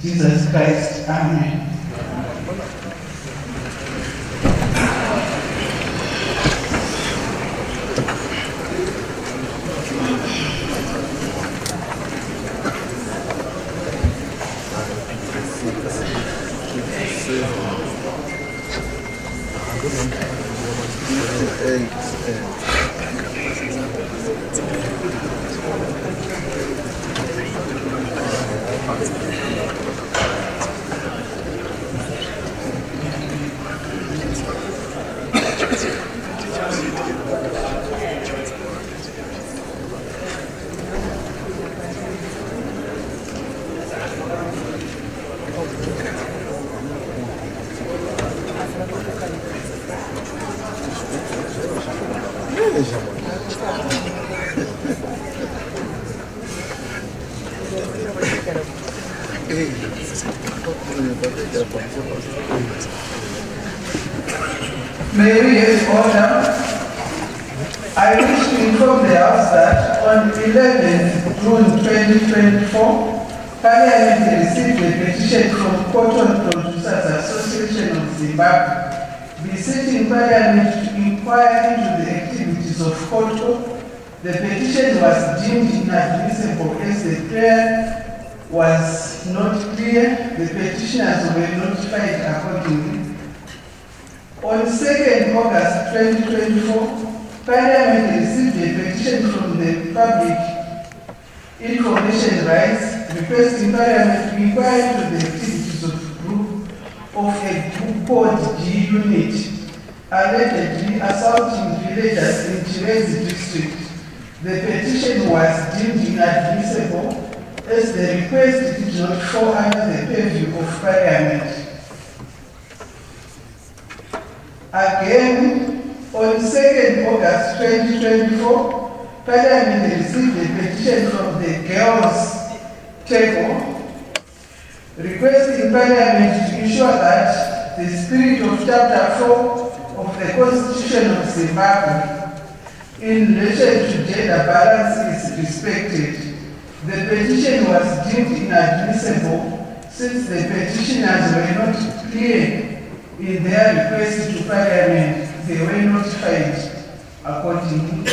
Jesus Christ. Amen. May we have order. I wish to inform the House that on 11th June 2024, Parliament received a petition from Cotton Producers Association of Zimbabwe, beseeching Parliament to inquire into the activities of cotton. The petition was deemed inadmissible as the prayer was not clear. The petitioners were notified accordingly. On 2nd August 2024, Parliament received a petition from the Public Information Rights requesting Parliament to inquire into the activities of a group called G Unit, allegedly assaulting villagers in Chirezi district. The petition was deemed inadmissible as the request did not fall under the purview of Parliament. Again, on 2nd August 2024, Parliament received a petition from the Girls' Table requesting Parliament to ensure that the spirit of Chapter 4 of the Constitution of Zimbabwe in relation to gender balance is respected. The petition was deemed inadmissible since the petitioners were not clear in their request to Parliament. They were notified accordingly.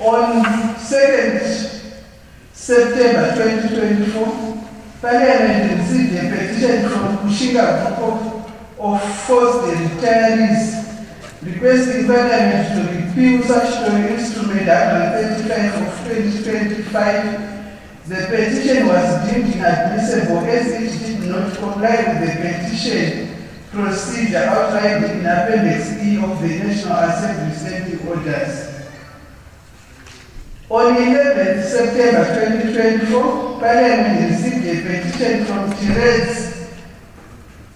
On 2nd September 2024, Parliament received a petition from Kushinga Group of forced retirees requesting Parliament to repeal statutory instrument 135 of 2025. The petition was deemed inadmissible as it did not comply with the petition procedure outlined in Appendix E of the National Assembly Standing Orders. On 11th September 2024, Parliament received a petition from Chirezi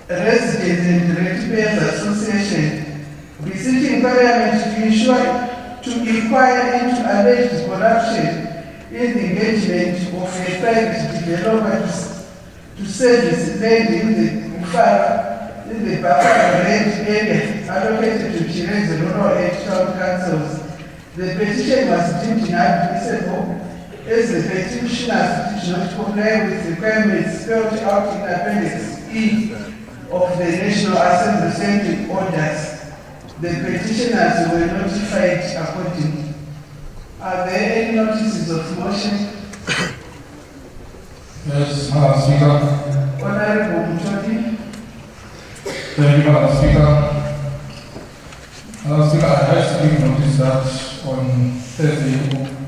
Residents and Ratepayers Association beseeching Parliament to inquire into alleged corruption in the engagement of a private developer to service land in the Buffalo Range area allocated to Chirezi Rural and Town Councils. The petition was deemed inadmissible as the petitioners did not comply with requirements spelled out in Appendix E of the National Assembly Standing Orders. The petitioners were notified accordingly. Are there any notices of motion? Yes, Madam Speaker. Honorable Mutoni. Thank you, Madam Speaker. Madam Speaker, I have to give notice that on Thursday,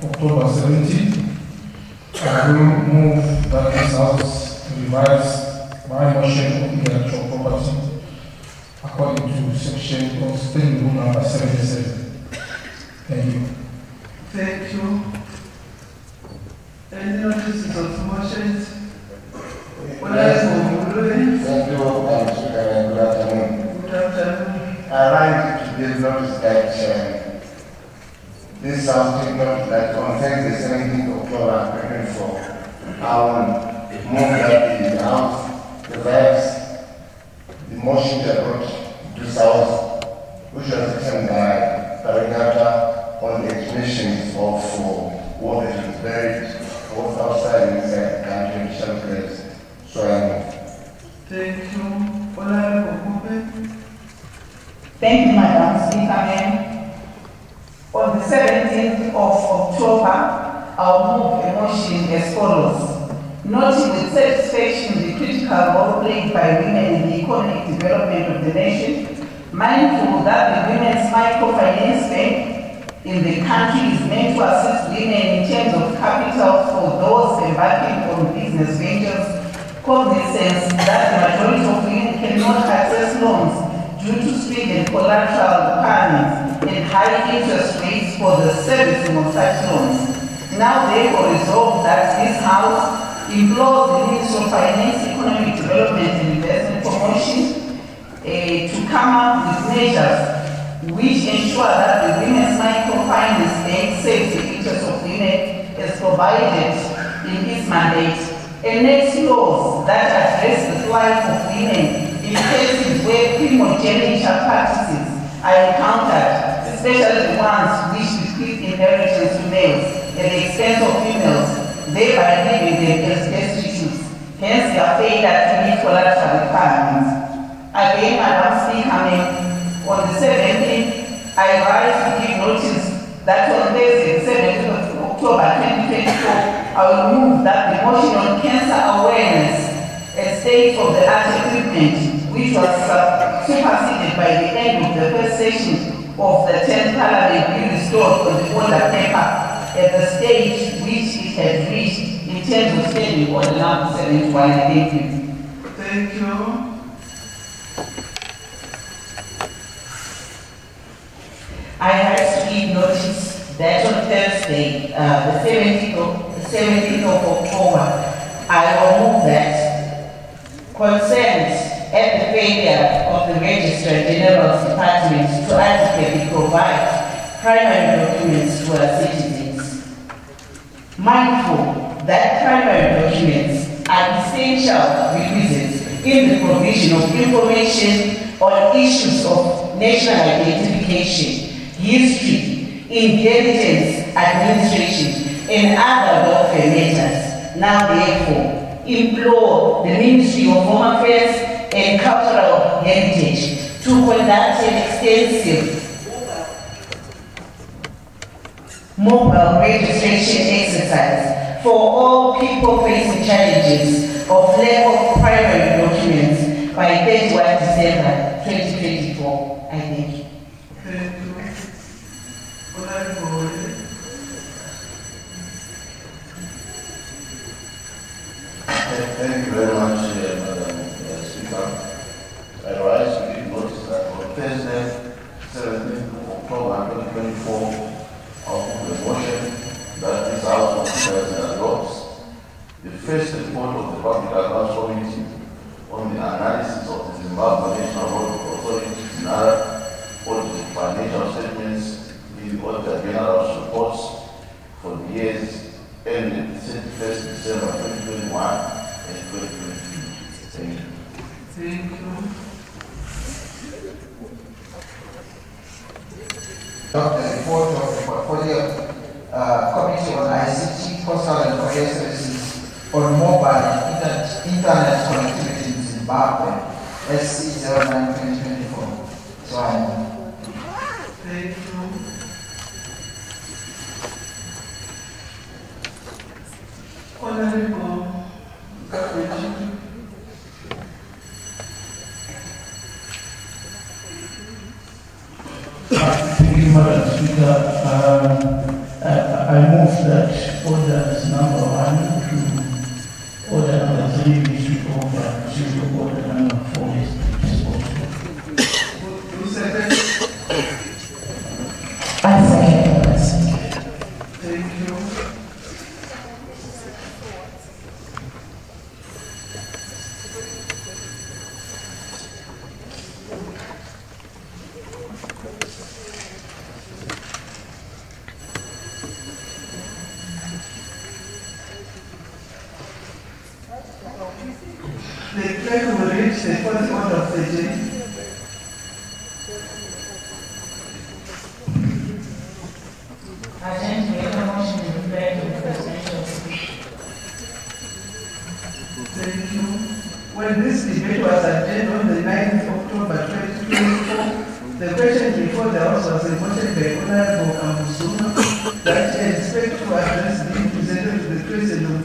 October 17, I will move that this House revise my motion on intellectual property according to section of Standing Rule number 77. Thank you. Thank you. Any notices of motions? Thank you, Madam Speaker, and good afternoon. Good afternoon. I like to give notice that this House take note that on Thursday, 17th October 2024, I will move that the House revives the motion that brought this House, which was written by Parigata on the explanations of what is buried both outside and inside country shall place. So I move. Thank you. Honorable Kupe. Thank you, Madam Speaker. On the 17th of October, I'll move a motion as follows. Noting with satisfaction the critical role played by women in the economic development of the nation, mindful that the Women's Microfinance Bank in the country is meant to assist women in terms of capital for those embarking on business ventures, cognizant that the majority of women cannot access loans due to speed and collateral requirements and high interest rates for the servicing of such loans. Now therefore resolved that this House implores the Ministry of Finance, Economic Development and Investment Promotion to come up with measures which ensure that the Women's Microfinance Bank serves the interests of women as provided in its mandate, and makes laws that address the plight of women in cases where primogeniture practices are encountered, especially the ones which bequeath inheritance to males at the expense of females, thereby leaving them as destitute, hence their failure to meet collateral requirements. Again, Madam Speaker, on the 17th, I rise to give notice that on Thursday, the 17th of October 2024, I will move that the motion on cancer awareness and state-of-the-art equipment, which was superseded by the end of the first session of the 10th Parliament, be restored on the order paper at the stage which it had reached in terms of standing order number 71. Thank you. Thank you. I have to give notice that on Thursday, the 17th of October, I will move that concerns at the failure of the Registrar General's Department to adequately provide primary documents to our citizens. Mindful that primary documents are essential requisites in the provision of information on issues of national identification, history, inheritance, administration, and other welfare matters. Now therefore, implore the Ministry of Home Affairs and Cultural Heritage to conduct an extensive mobile registration exercise for all people facing challenges of lack of primary documents by 31 December 2024. I thank you. Thank you. Thank you very much, Madam Speaker. I rise to give notice that on Thursday, 17th of October 2024, I'll put the motion that this House of Representatives adopts the first report of the Public Accounts Committee on the analysis of the Zimbabwe National Board of Authorities in other audited financial statements in the Auditor General's reports for the years ended 31st December 2021 and 2022. Thank you. Thank you. The report of the Portfolio Committee on ICT, Postal and Courier Services on mobile internet connectivity in Zimbabwe, SC09-2024. So I move. Thank you. Honorable Kapechi. Thank you, Madam Speaker. I move that orders number 1 to order number 3 be switched over to order number 4 is disposed. Who second? I second that. Thank you. The clerk will read the first order of the day. I tend to make a motion to refer to the presidential. Thank you. When this debate was attended on the 9th of October 2024, the question before the House was reported by Honorable Kambusuma that he expects to address being presented to the President of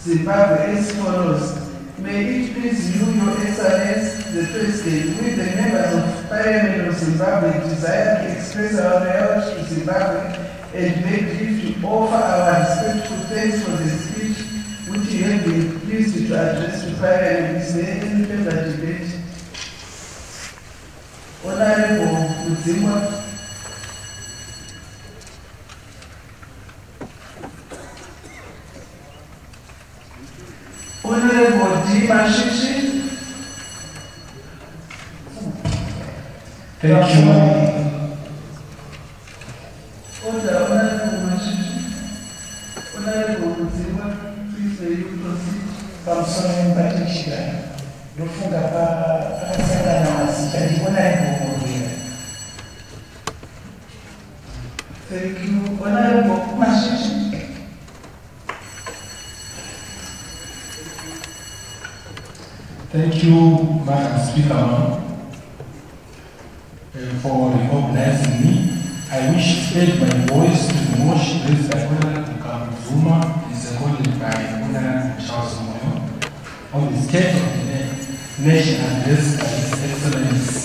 Zimbabwe as follows. May it please you, Your Excellency, the President, with the members of Parliament of Zimbabwe desire to express our loyalty to Zimbabwe and beg leave to offer our respectful thanks for the speech which you have been pleased to address to Parliament this May in further debate. Honorable Mudzimwa. Honorable D. Mashishi. Thank you. Order, Honorable Mashishi. Honorable Mudzimwa, please may you proceed. Pamusoro mpatishika ndofunga pakasangana masika ndibona imbomodera. Thank you. Honorable Mashishi. Thank you, Madam Speaker, for recognizing me. I wish to add my voice to the motion raised by Honorable Kambusuma and seconded by Honorable Charles Moyo on the state of the nation addressed by His Excellency,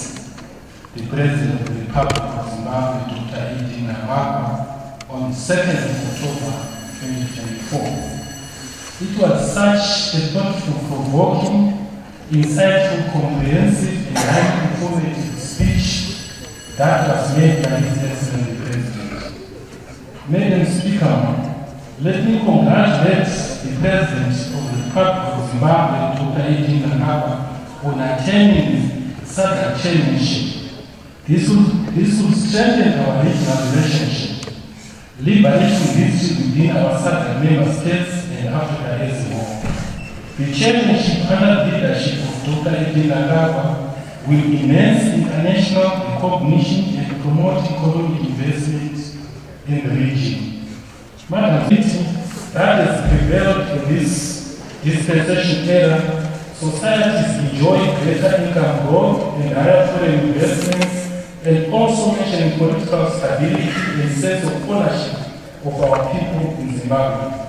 the President of the Republic of Zimbabwe, Dr. Edwin Nangagwa, on the 2nd of October 2024. It was such a thought-provoking, insightful, comprehensive, and highly informative speech that was made by His Excellency the President. Madam Speaker, let me congratulate the President of the Republic of Zimbabwe, Dr. Edwin Nangagwa, on attending such a chairmanship. This will strengthen our regional relationship, liberating disputes within our SADC member states and Africa as a whole. The chairmanship under the leadership of Dr. Edwin Nangagwa will enhance international recognition and promote economic investment in the region. Madam that has prevailed in this dispensation era, societies enjoy greater income growth and higher foreign investments, and also mentioning political stability and sense of ownership of our people in Zimbabwe.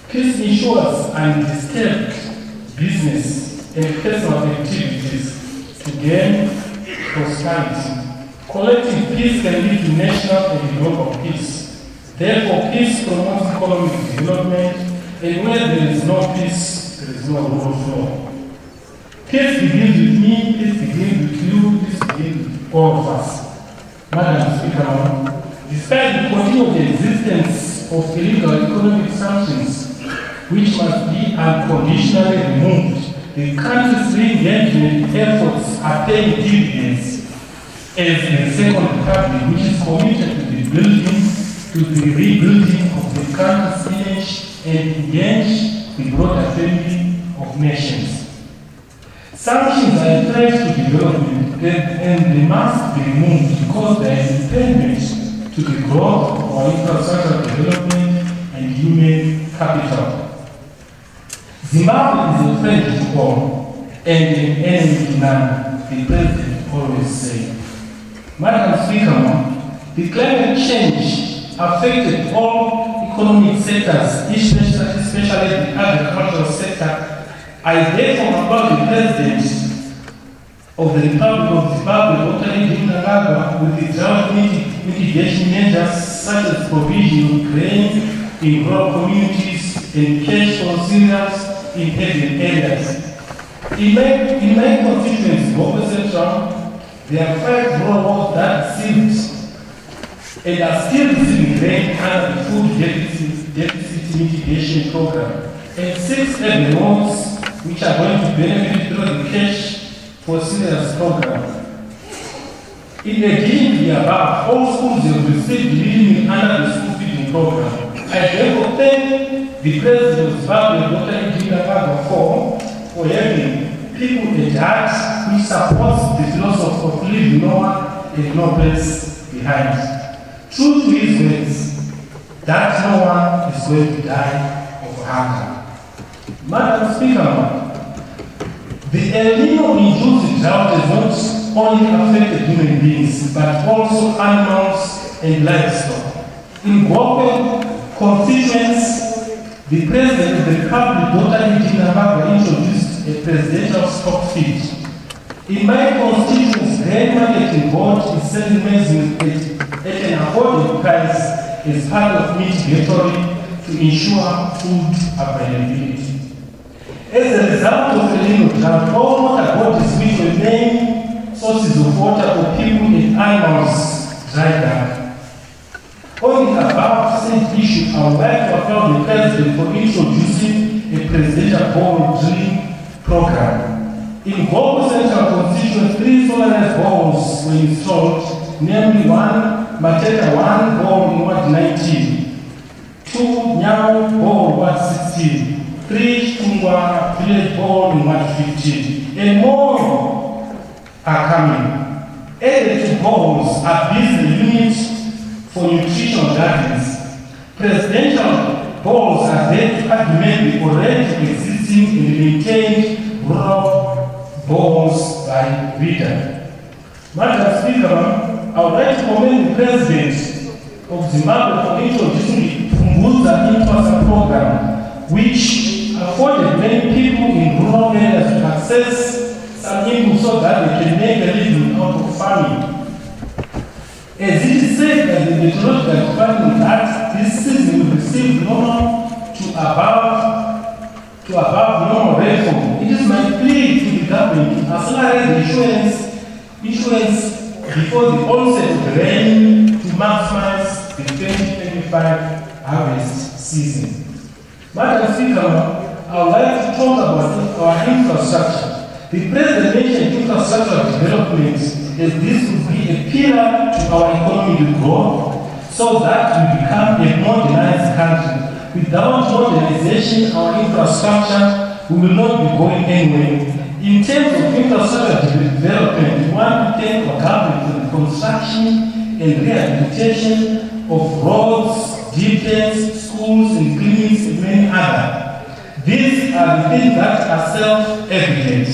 Peace ensures undisturbed business and personal activities to gain prosperity. Collective peace can lead to national and global peace. Therefore, peace promotes economic development, and where there is no peace, there is no rule of law. Peace begins with me, peace begins with you, peace begins with all of us. Madam Speaker, despite the continued existence of illegal economic sanctions, which must be unconditionally removed, the country's re-engagement efforts are paying dividends as the Second Republic, which is committed to the rebuilding of the country's image and engage the broader family of nations. Sanctions are a threat to development and they must be removed because they are independent to the growth of our infrastructure development and human capital. Zimbabwe is a friend to all and an enemy to none, the President always said. Madam Speaker, the climate change affected all economic sectors, especially the agricultural sector. I therefore applaud the President of the Republic of Zimbabwe, Dr. Edwin Nangagwa, with the drought mitigation measures such as provision of grain in rural communities and cash for cereals in urban areas. In my constituency, Bobo Central, there are 5 rural wards that received and are still receiving grain under the food deficit mitigation program, and 6 urban wards which are going to benefit through the cash for cereals program. In addition to the above, all schools have received leading under the school feeding program. I therefore thank the President of Zimbabwe, Dr. Edwin Nangagwa, for having people at heart which supports the philosophy of leave no one and no place behind. True to his words, that no one is going to die of hunger. Madam Speaker, the El Nino-induced drought has not only affected human beings, but also animals and livestock. In Gokwe constituents, the President of the Republic, Dr. Eugene Hamagwa, introduced a presidential stock feed. In my constituency, grain marketing board is selling maize at an affordable price as part of mitigatory to ensure food availability. As a result of the El Nino drought, all water bodies which were main sources of water for people and animals dried up. On the above said issue, I would like to applaud the President for introducing a presidential bore drilling program. In Gogo Central constituency, 3 solarized bores were installed, namely 1 Mateta 1 bore in Ward 19, 2 Nyao bore in Ward 16, 3 Tungwa village bore in Ward 15, and more are coming. Added to bores are business units for nutritional gardens. Presidential bores are there to augment the already existing and maintained rural bores by reader. Madam Speaker, I would like to commend the President of Zimbabwe for introducing the Punguza Infrastructure Program, which afforded many people in rural areas to access some income so that they can make a living out of farming. As it is said by the Meteorological Department that this season will receive normal to above normal rainfall, it is my plea to the government to accelerate the issuance before the onset of the rain to maximize the 2025 harvest season. Madam Speaker, I would like to talk about our infrastructure. The President mentioned infrastructure development as this would be a pillar to our economic growth so that we become a modernized country. Without modernization, our infrastructure, we will not be going anywhere. In terms of infrastructure development, we want to thank our government for the construction and rehabilitation of roads, ditches, schools, and clinics, and many others. These are the things that are self-evident.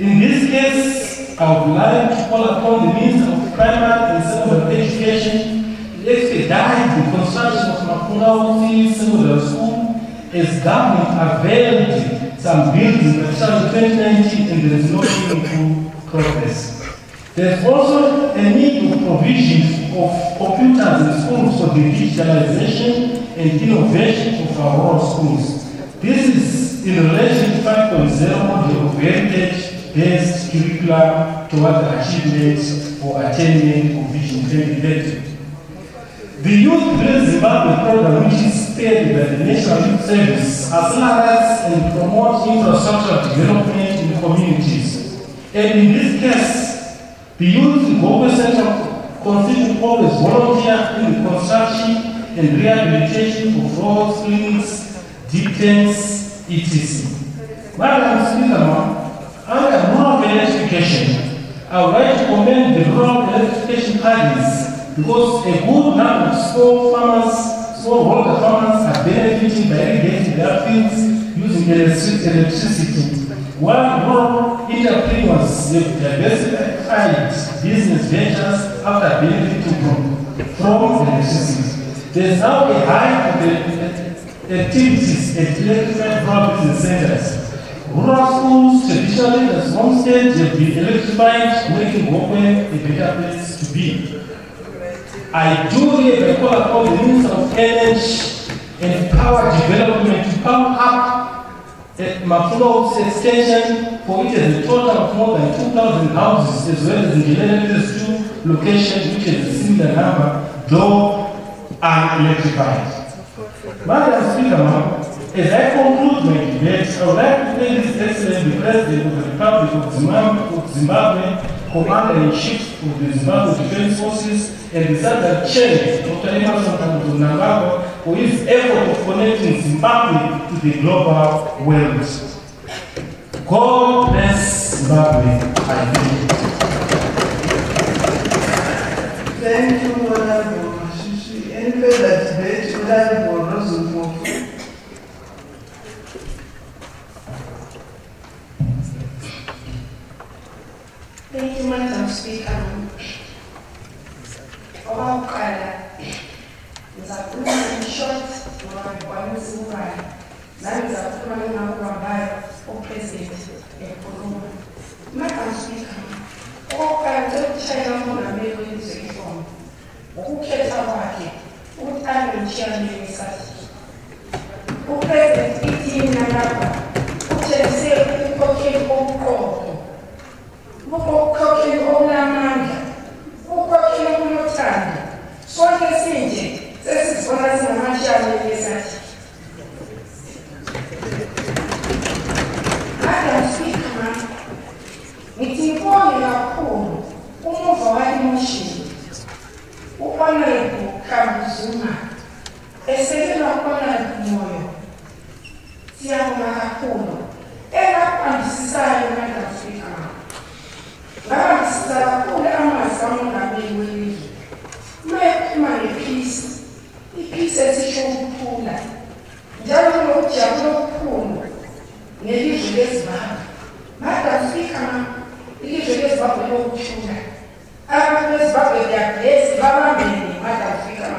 In this case, I would like to call upon the Minister of Primary and Secondary Education to expedite the construction of Mapunga Secondary School as government availed some buildings in 2019 and there is no meaningful progress. There is also a need of provision of computers in schools for the digitalization and innovation of our rural schools. This is in relation to 5.0 model of heritage-based curriculum toward the achievement or attainment of Vision 2030. The Youth Build Zimbabwe program, which is paid by the National Youth Service, accelerates and promotes infrastructure development in communities. And in this case, the youth in Gogo Central constitute always volunteer in the construction and rehabilitation of roads, clinics, ditches, etc. Madam Speaker, under rural electrification, I would like to commend the rural electrification parties because a good number of smallholder farmers are benefiting by irrigating their fields using electricity, while rural entrepreneurs have diversified business ventures after benefiting from electricity. There is now a high of the activities at electrified rural business centers. Rural schools, traditionally as homesteads, have been electrified, making Gokwe a better place to be. I do hereby call upon the Minister of Energy and Power Development to come up at Mapunga extension, for it has a total of more than 2,000 houses, as well as in the latest 2 locations, which is a similar number, though unelectrified. Madam Speaker, as I conclude my debate, I would like to thank His Excellency the President of the Republic of Zimbabwe, Commander-in-Chief of the Zimbabwe Defense Forces, and the Sergeant Chair, Dr. Emerson Mnangagwa, for his effort of connecting Zimbabwe to the global world. God bless Zimbabwe. I thank you. Thank you, Honorable Shishi. Any further debate, Honorable Rosenberg? Thank you, Madam Speaker. Okokuqala ngizakhuluma in short ngoba ngikwanisa ukubala. Nami ngizakhuluma ngingakuhambayo uPresident ekhuluma. Madam Speaker, okokuqala ngicela ukushayela umongameli welizwe ihlombe ngokukhetha kwakhe ukuthi abe umchairman weSASSA. uPresident ithini nalapha utshengise ukukhokhela okuqotho, ukukhokhela okunamandla, ukukhokhela okunothando. Sonke sinje sesizibona singamashaman weSASSA. Madam Speaker, ngithi ngibonge kakhulu umuva wale-motion u-Honorable Zuma esekelwa u-Honorable Moyo. Siyabonga kakhulu engakubambisisayo Madam Speaker. Ngabambisisa kakhulu amazwi kamongameli welizwe. Uma ngepeace, ipeace esisho ukuthula, njalo kunokujabula okukhulu nelizwe leZimbabwe. Madam Speaker, ilizwe leZimbabwe lokuthula. Abantu beZimbabwe beyablessed babambene Madam Speaker.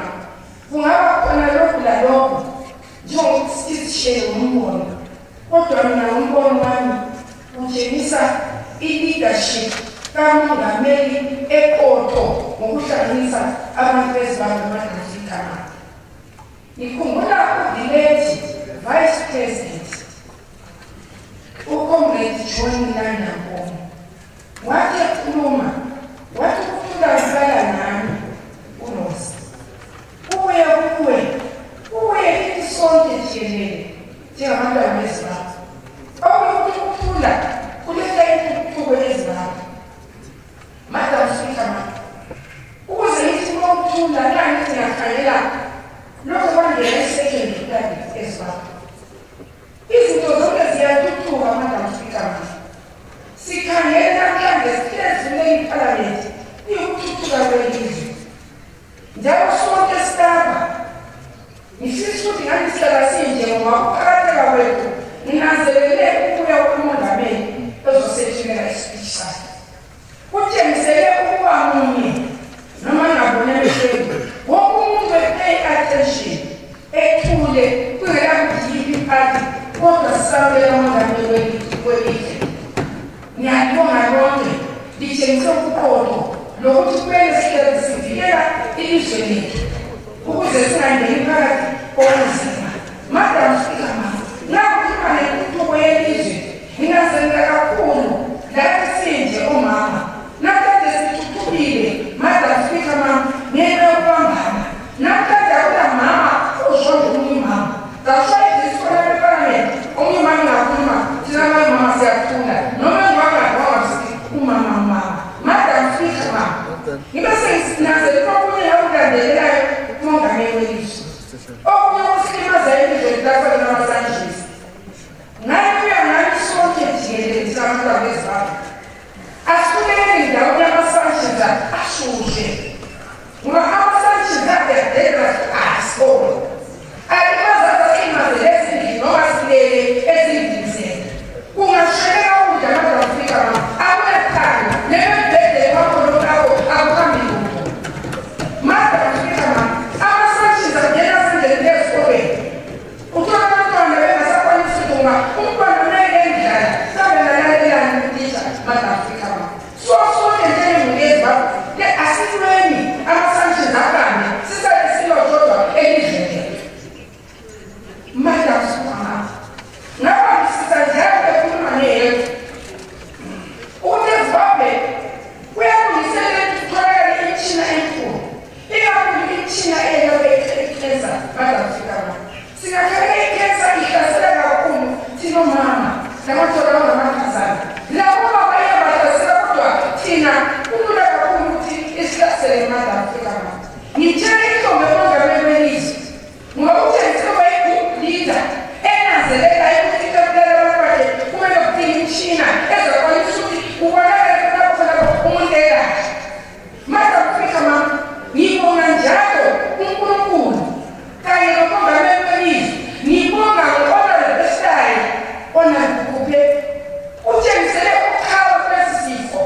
Kungaba khona lokhu lalokhu njengokuthi sishere umbono, kodwa mina umbono wami utshengisa i-leadership kamongameli eqotho ngokuhlanganisa abantu beZimbabwe Madam Speaker. Ngikhumbula uDileti Vice President uComrade John Lanampomo wathi ekhuluma wathi ukuthula kuqala nami uNosi. Kuye kithi sonke jikelele njengabantwana beZimbabwe. Okuthi ukuthula kuletha intuthuko yeZimbabwe. Madam Speaker, ukuze ithi ukuthula nani singakhangela lokho kwangena esecond cabinet eZimbabwe. Izinto zonke ziyatuthuka Madam Speaker. Sikhangela namhlanje sihlezile iParliament iyukuthuthuka kwelizwe. Njalo sonke sitaba ngifisa ukuthi ngani sihlala sinje ngoba ukuqakatheka kwethu nginanzelele ukuya kumongameli ezosetshenzela ispeech sakhe. Kutshengisele ukuba munye noma ngabone behleli wonke umuntu we-pay attention ethule kungelakuthi yiphi iphathi kodwa sisabela umongameli welizwe. Ngiyabonga lonke litshengise ubuqotho lokuthi kumele sihlale sivikela ilizwe lethu ukuze singangeni phakathi kokunzima. Madam Speaker, nakukhuluma nentuthuko yelizwe ngingazelela kakhulu lathi sinje omama namhlanje sithuthukile. Madam Speaker, ngeke ukubambana namhlanje akulamama uzonda omunye umama. Zashoyile isifona beParliament omunye umama ngakhuluma thina mama siyathula noma umama. Madam Speaker, ngibe sengisinanzelela okunye okulandelelayo kumongameli welizwe. Okunye kusilimaza ilizwe lilaphela nama-sanctions. Ngayibuya ngani sonke jikelele sikaMntwana weZimbabwe. Asikuleli ndawo yama-sanctions ashushe. Ngoba ama-sanctions adedela asikolo. Alimazaza imaze ezindlini noma silele ezindlini zethu. Kungashekela ukudla Madam Speaker, akulekhaya nebebhede kwakhona kawo akuhambi lutho. Madam Speaker, ama-sanctions angena sendleleni esikolweni. Uthola abantwana bengasakwanisi ukuduma, umntwana kumele endlala sabe nalalelani ukutitsha Madam Speaker. Sonke njengemuli yeZimbabwe asilweni ama-sanctions akanye sisale silodwa elizweni lethu. Madam Speaker, ngabambisisa njalo bekhuluma neyethu ukuthi eZimbabwe kuyalungiselela ukutholakala imitshina enkulu, ikakhulu imitshina eyokukhensa. Madam Speaker, singakhangela ikhensa ihlasela kakhulu thina omama namathola angamankazana. Labo baba iyabahlasela kodwa thina kulula kakhulu ukuthi isihlasele. Madam Speaker, ngitshela ihlombe umongameli welizwe ngoba utshengise wayi-group leader enanzelelayo ukuthi ikapitala bakhe kumele kudinga imitshina ezakwanisa ukuthi kubonakale khona umuntu ekahle. Madam Speaker, ngibonga njalo uNkulunkulu kanye nomongameli welizwe. Ngibonga ngo-Honorable Style, 'Honorable Kuphe, utshengisele ukukhala kwesi sifo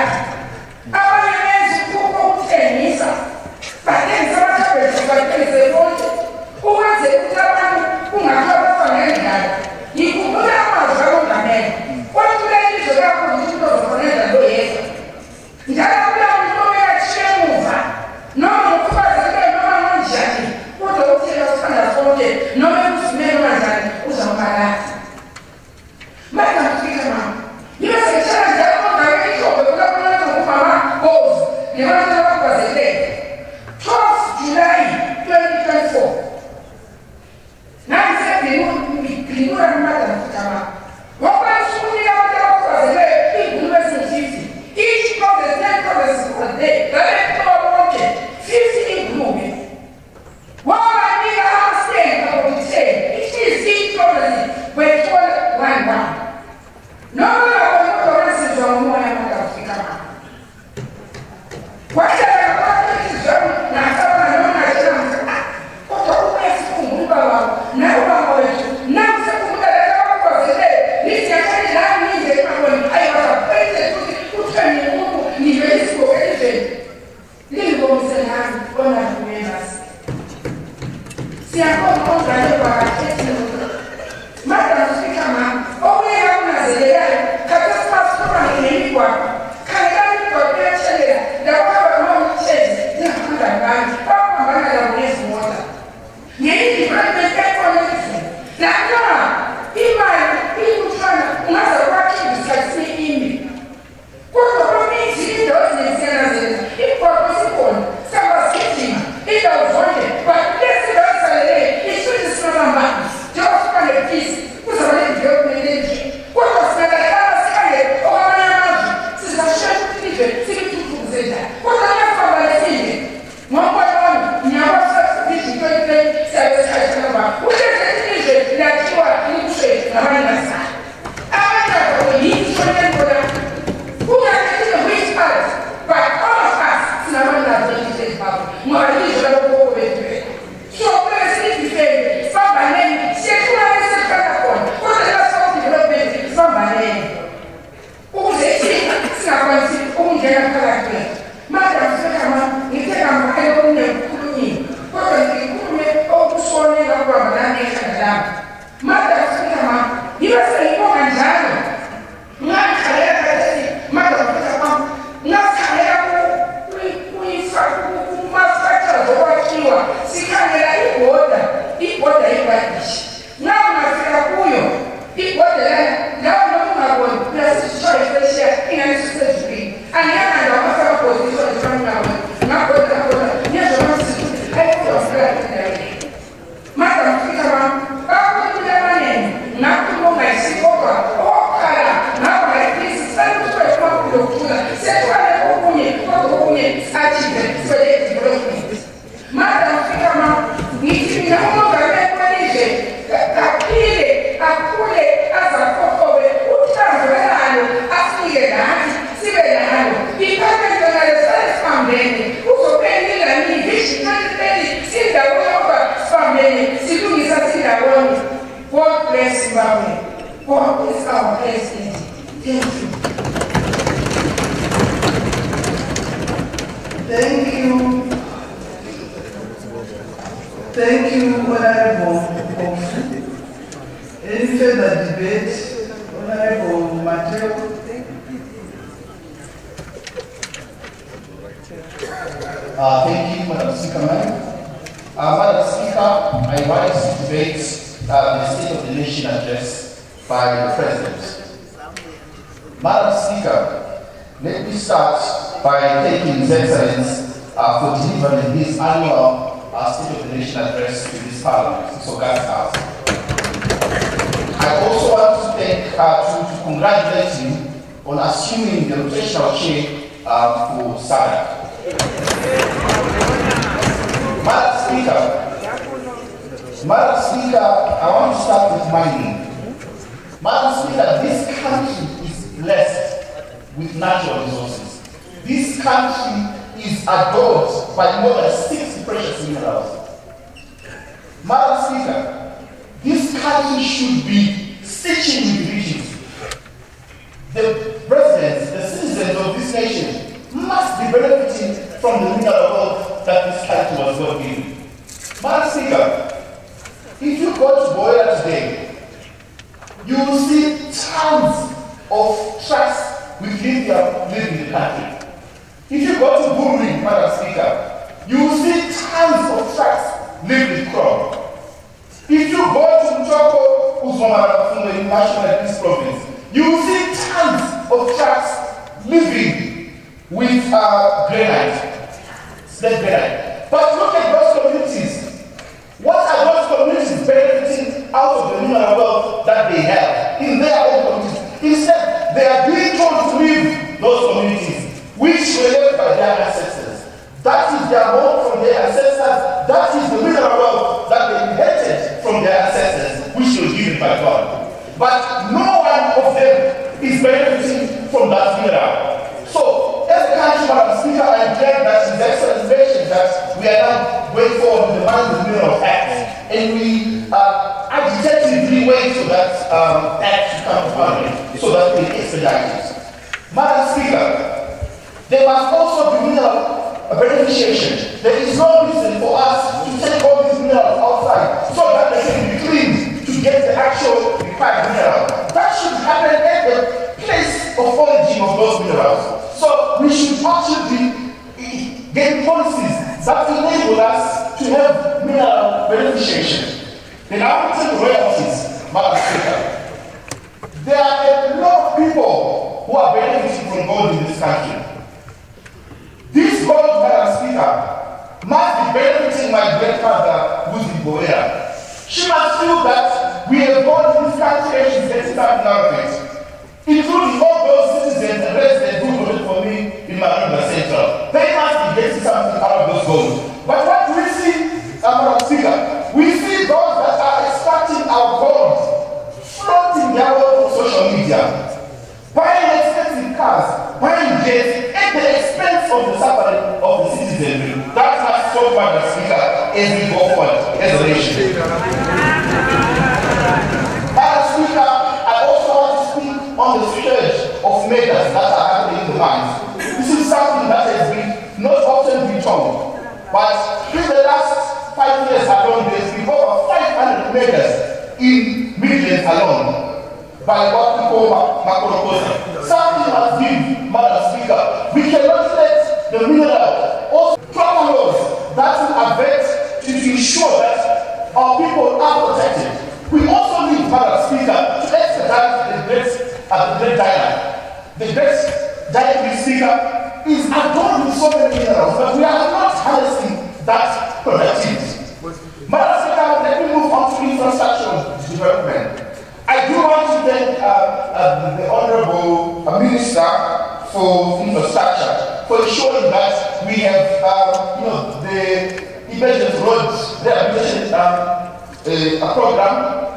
ngazi abanye benzi ukuthengisa bathengisa abathengisa bathengise bonke ukwenze ukuthi abantu kungakhapha ngendlela yikhumbula amazwi amongameli kwatulele izwe lakho ukuthi uzofonela lo yedwa njalo kuleyo nto oyatshiye emuva noma ukhubazekile noma ngonjani kodwa uthela usithanda sonke noma ekuzimele kanjani uzawubalahla manje mfika mama yibe sekutshela njalo kodwa ihlobo kulabona ngumama gozi ngebantu abakhubazekile 12 July 2024 nansi ngibhilula kumadam mfika wakwazi ukunika abantu abakhubazekile iingulube eziyi-50 each province 10 provinces per day ngabekutoba bonke 50 iingulube wabanika amastenga okuthenga each province wethola 1 noma ngabona sizwa umoya makafika kwahlala kwakhizwa nasabana noma nashela kodwa ubesikhumbuka wabo nawo baba wethu nakusekhumbuka laba abakhubazekile lithi yashali lami nje emabweni ayibaphethe futhi uthweni umuntu nibe isigoko eliveni lingomise nami onavumela siyabona ongane kwakathethe madam speaker mama obuyeka kunazelelayo khathesi masifuna ngemigwaqo khangelani imigwaqo iyatshelela lakuhamba noma-chains zingahamba ngani bakuhambana labo ngezimota ngeyi-development ekhona elizweni nakuna imali iyikutshwana ungaze kwakhiwe isikhathi imi kodwa kwemithi indawo ezinensiyanazela imigwaqo isikhona sihamba sigijima indawo zonke but lesi ndawo esaleleyo isuthi sinamambani njengoba siba nepisi kuzaba ne-development enje kodwa singahlala sikhangele okwamanye amazwe sizashesha ukuthi ilizwe silithuthukuze njani kodwa ngasibambalesile ngombono wami ngiyakwazi siyabe sikhathana ba uhleze ilizwe lakhiwa likushe ngabanye basala abanye babo yithi shonenkola kungakhethile which part but all of us sinabanye nazo ilizwe ezibabo ngoba ilizwe labokhokho bethu so kumele silidifende sibambaneni siyehlukane esihlala khona kodwa lasawudevelopment sibambaneni ukuze thina singakwanisi ukungena phakathi kwethu madam sekama ngithekamakhele okunekukhulunyini kodwa ngikhulume okushonela kwabangane ekhanda lami madam sekama yibe sengibonga njalo ngakhalela kathesi madam sekama ngakhalela kuma-structures okwakhiwa sikhangela ibhoda ibhadishi ngawo ngafika kuyo ibhoda lawo nokungaboni uyasishoye feshiya inganisisezulwini angiyakanda wamasababhodiswa efaningaboni ngabhoda ngiyezonamsisuthi ayikuzofika endaweni madam fika bam bakunikule amanene ngakhuluma ongayisikodwa okukhala ngabo ngayifisi salusoekumakulokuthula sethwale okunye kodwa okunye achive sibele development madam fika bam ngithi mina umongameli welizwe kaphile akhule azakokobe uthandolalo asinike nathi sibe nalo iphakethe nalo salisibambene uzobhenile nivision 2030 sindawo yodwa sibambene silungisa sindawonye God bless Zimbabwe. God is our president. Thank you. Thank you. Thank you, Honorable Kofi. Any further debate? Honorable Mateo. Thank you, Madam Speaker. Madam Speaker, I invite to debate the State of the Nation address by the President. Madam Speaker, let me start by thanking His Excellency for delivering his annual State of the Nation address to this Parliament, so God's House. I also want to to congratulate him on assuming the rotational chair for SADC. Madam Speaker, I want to start with mining. Madam Speaker, this country is blessed with natural resources. This country is adored by more than 60 precious minerals. Madam Speaker, this country should be stitching with riches. The residents, the citizens of this this nation must be benefiting from the mineral wealth that this country was God given. Madam Speaker, if you go to Boya today, you will see tons of trucks with lithium living in the country. If you go to Bururi, Madam Speaker, you will see tons of trucks living with chrome. If you go to Choko, Uzmama, in National Peace Province, you will see tons of trucks living with granite, slate granite. But look at those communities. What are those communities benefiting out of the mineral wealth that they have in their own communities? Instead, they are being told to leave those communities, which were left by their ancestors. That is their home from their ancestors. That is the mineral wealth that they inherited from their ancestors, which was given by God. But no one of them is benefiting from that mineral. So, as a country, Madam Speaker, I am glad that His Excellency mentioned that we are now going forward with the Mining the Mineral Act, and we agitatively wait for that act to come to Parliament so that we expedite it. Madam Speaker, there must also be mineral beneficiation. There is no reason for us to take all these minerals outside so that they can be cleaned to get the actual required mineral. That should happen at the place of origin of those minerals. So we should actually get policies that enable us to have mineral beneficiation. Then I will take royalties, Madam Speaker. There are a lot of people who are benefiting from gold in this country. This gold, Madam Speaker, must be benefiting my grandmother who's in Boya. She must feel that we have gone to this country and she's getting something out of it. Including all those citizens and residents who voted for me in Marunda Central. They must be getting something out of those gold. But what do we see, Madam Speaker? We see those that are extracting our gold, flaunting their wealth on social media, buying expensive cars, buying jets at the expense of the suffering of the citizenry. That must stop, Madam Speaker, as we go forward as a nation. Madam Speaker, I also want to speak on the scourge of murders that are happening in the mines. This is something that has been not often been told, but in the last 5 years alone, there's been over 500 murders in Midlands alone by what we call Makoroposa. Something must give, Madam Speaker. We cannot let the mineral or proper laws that will avert to ensure that our people are protected. We also need, Madam Speaker, to expedite the great dialogue. The great dialogue, Speaker, is adorned with so many minerals, but we are not harnessing that productivity. Madam Speaker, let me move on to infrastructure development. I do want to thank the Honorable Minister for Infrastructure for ensuring that we have, the emergency roads rehabilitation program.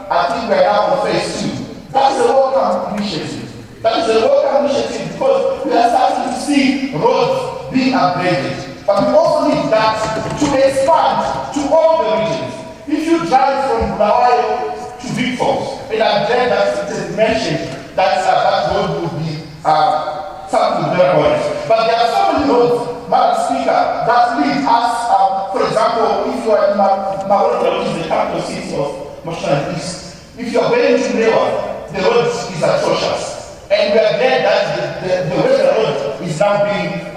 I think we are now on phase 2. That is a welcome initiative. That is a welcome initiative because we are starting to see roads being upgraded. But we also need that to expand to all the regions. If you drive from Bulawayo to Big Falls, and I'm glad that it is mentioned that that road will be something very important. But there are so many roads, Madam Speaker, that lead us, for example, if you are in Maroda, which is the capital city of Mashonaland East, if you are going to Lewa, the road is atrocious. And we are glad that the way the road is now being,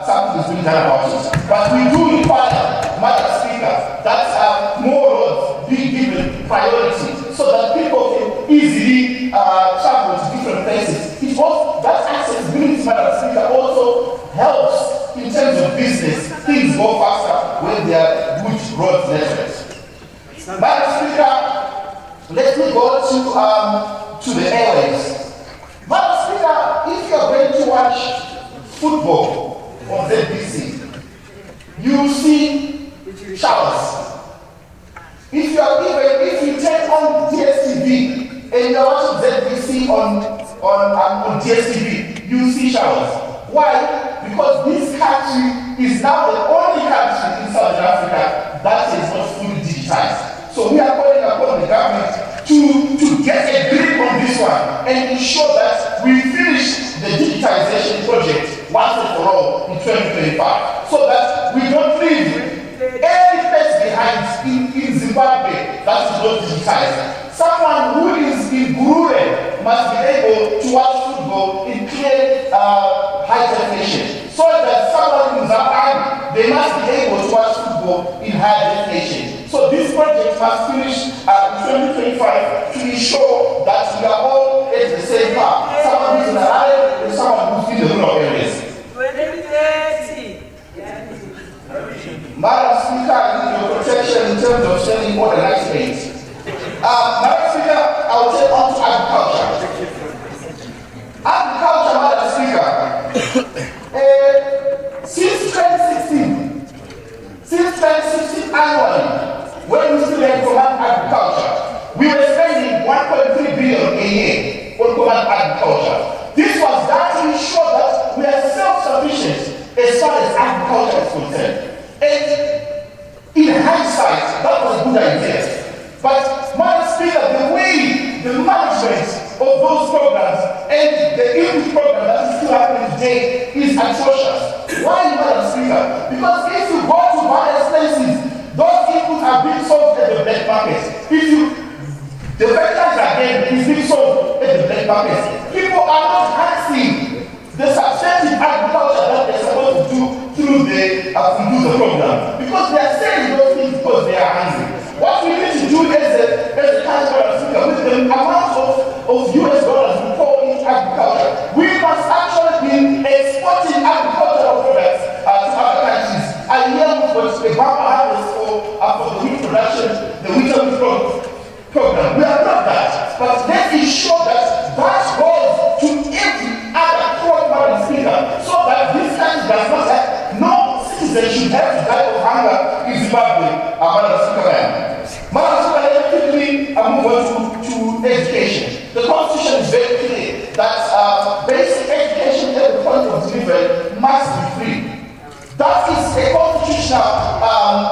something is being done about it. But we do require, Madam Speaker, that more roads be given priority so that people can easily travel to different places. It also, that accessibility, Madam Speaker, also helps in terms of business. Things go faster when there are good road networks. Madam Speaker, let me go to the airways. Madam Speaker, if you are going to watch football on ZBC, you see showers. If you take on DSTV and you are watching ZBC on DSTV, you see showers. Why? Because this country is now the only country in Southern Africa that is not fully digitized. So we are calling upon the government to get a grip on this one and ensure that we finish the digitization project once and for all in 2025, so that we don't leave any place behind in Zimbabwe that is not digitized. Someone who is in Gurure must be able to watch football in clear high definition, so that someone in Zimbabwe, they must be able to watch football in high definition. So this project must finish in 2025 to ensure that we are all at the same path. Someone who's in the island and someone who's in the rural areas. Madam Speaker, I need your protection in terms of selling modernized states. Madam Speaker, I will take on to agriculture. Agriculture, Madam Speaker, since 2016 annually, when we still had command agriculture, we were spending 1.3 billion a year on command agriculture. This was done to ensure that we are self-sufficient as far as agriculture is concerned. And in hindsight, that was a good idea. But, Madam Speaker, the way the management of those programs and the input program that is still happening today is atrocious. Why, Madam Speaker? Because if you go to various places, those inputs are being sold at the black market. The fertilizer again is being sold at the black market. People are not asking the substantive agriculture that they're supposed to do through the program, because they are saying those things because they are hungry. What we need to do as a country, with the amount of US dollars we pour into agriculture, we must actually be exporting agricultural products to other countries. I hear what the Bama harvest for the wheat production, the wheat program. We are not that, but let's ensure that that goes to every other crop, Madam Speaker, so that this country does not have, no citizen should have to die of hunger in Zimbabwe, Madam Speaker. Madam Speaker, let me quickly move on to education. The Constitution is very clear that basic education at the point of delivery must be free. That is a constitutional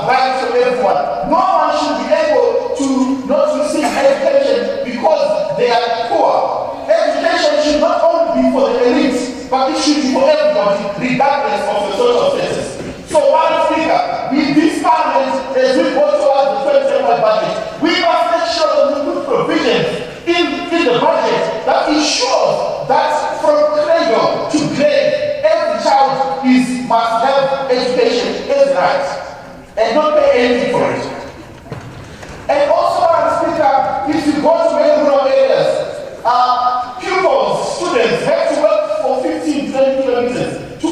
right for everyone. No one should be able to not receive education because they are poor. Education should not only be for the elites, but it should be for everybody, regardless of the social status. So, Madam Speaker, with this parliament, as we go towards the 2025 budget, we must make sure that we put provisions in the budget that ensures that from cradle to grave, every child must have education as a right and not pay anything for it. And also, Madam Speaker, if you go to many rural areas, pupils, students have to work for 15, 20 kilometers to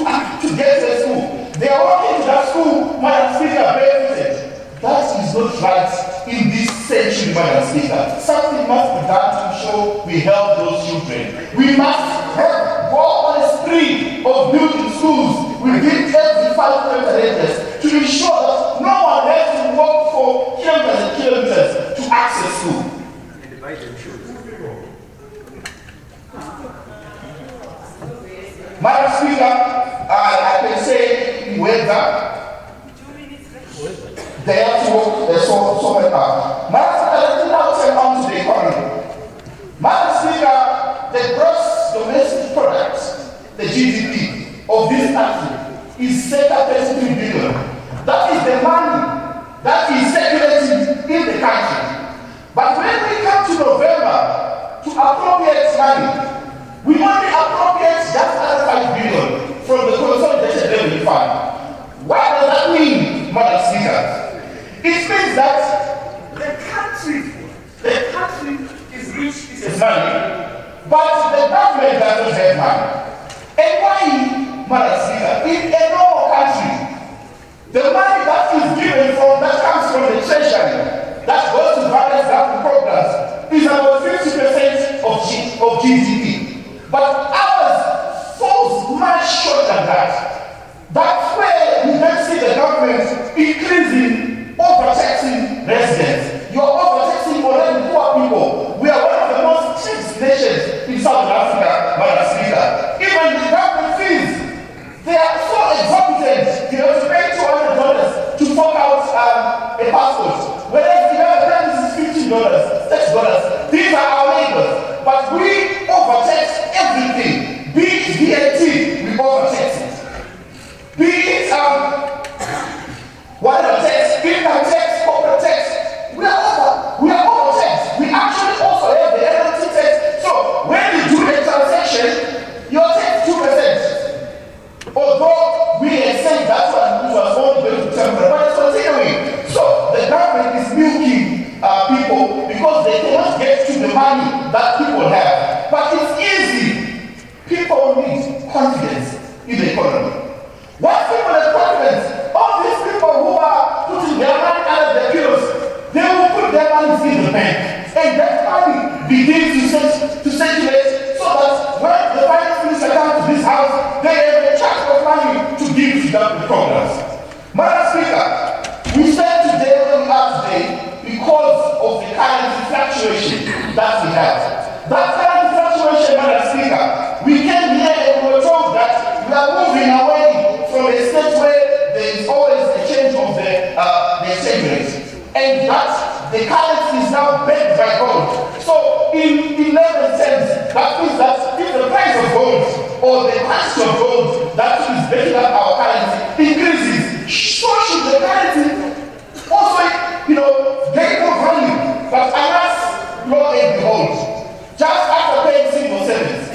get to school. They are walking to that school, Madam Speaker, barefooted. That is not right in this century, Madam Speaker. Something must be done to ensure we help those children. We must go on a spree of building schools within every 500 radius to ensure that no one has to walk for kilometers and kilometers to access school. Madam Speaker, I can say whether they have to work so many hours. Madam Speaker, let me now turn on to the economy. Madam Speaker, the gross domestic product, the GDP of this country is set at 33 billion. That is the money that is circulating in the country. But when we come to November to appropriate money, we only appropriate just under 5 billion from the Consolidated Revenue Fund. What does that mean, Madam Speaker? It means that the country is rich with its money, but the government doesn't have money. And why, Madam Speaker? In a normal country, the money that is given that comes from the treasury, that goes to various government programs, is about 50% of GDP. But ours falls much short than that. That's where we then see the government increasing, overtaxing residents. You're overtaxing already poor people. We are one of the most taxed nations in South Africa, Madam Speaker. Even the government fees, they are so exorbitant. You have to pay $200 to fork out a passport. Whereas the other countries is $15, $6. These are our neighbors. But we overtax everything. Be it VAT, we overtax it. we had said that one was only going to temporary, but it's continuing. So the government is milking people because they cannot get to the money that people have. But it's easy. People need confidence in the economy. Once people have confidence, all these people who are putting their money under their pillows, they will put their money in the bank. And that money begins to circulate so that when the finance minister comes to this house, they have a chunk of money to give to the programs. Madam Speaker, we stand today where we are today because of the currency fluctuation that we have. That currency fluctuation, Madam Speaker, we came here and we were told that we are moving away from a state where there is always a change of the exchange rate. And that the currency is now backed by gold. So in layman's sense, that means that if the price of gold or the quantity of gold that is backing up our currency increases, so should the currency also, gain more value. But alas, lo and behold, just after paying civil service,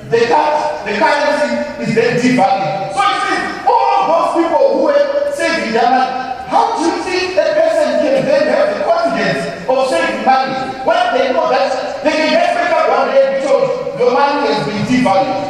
the currency is then devalued. So you see, all of those people who were saving their money, how do you think a person can then have the confidence of saving money when they know that they can just wake up one day and be told your money has been devalued?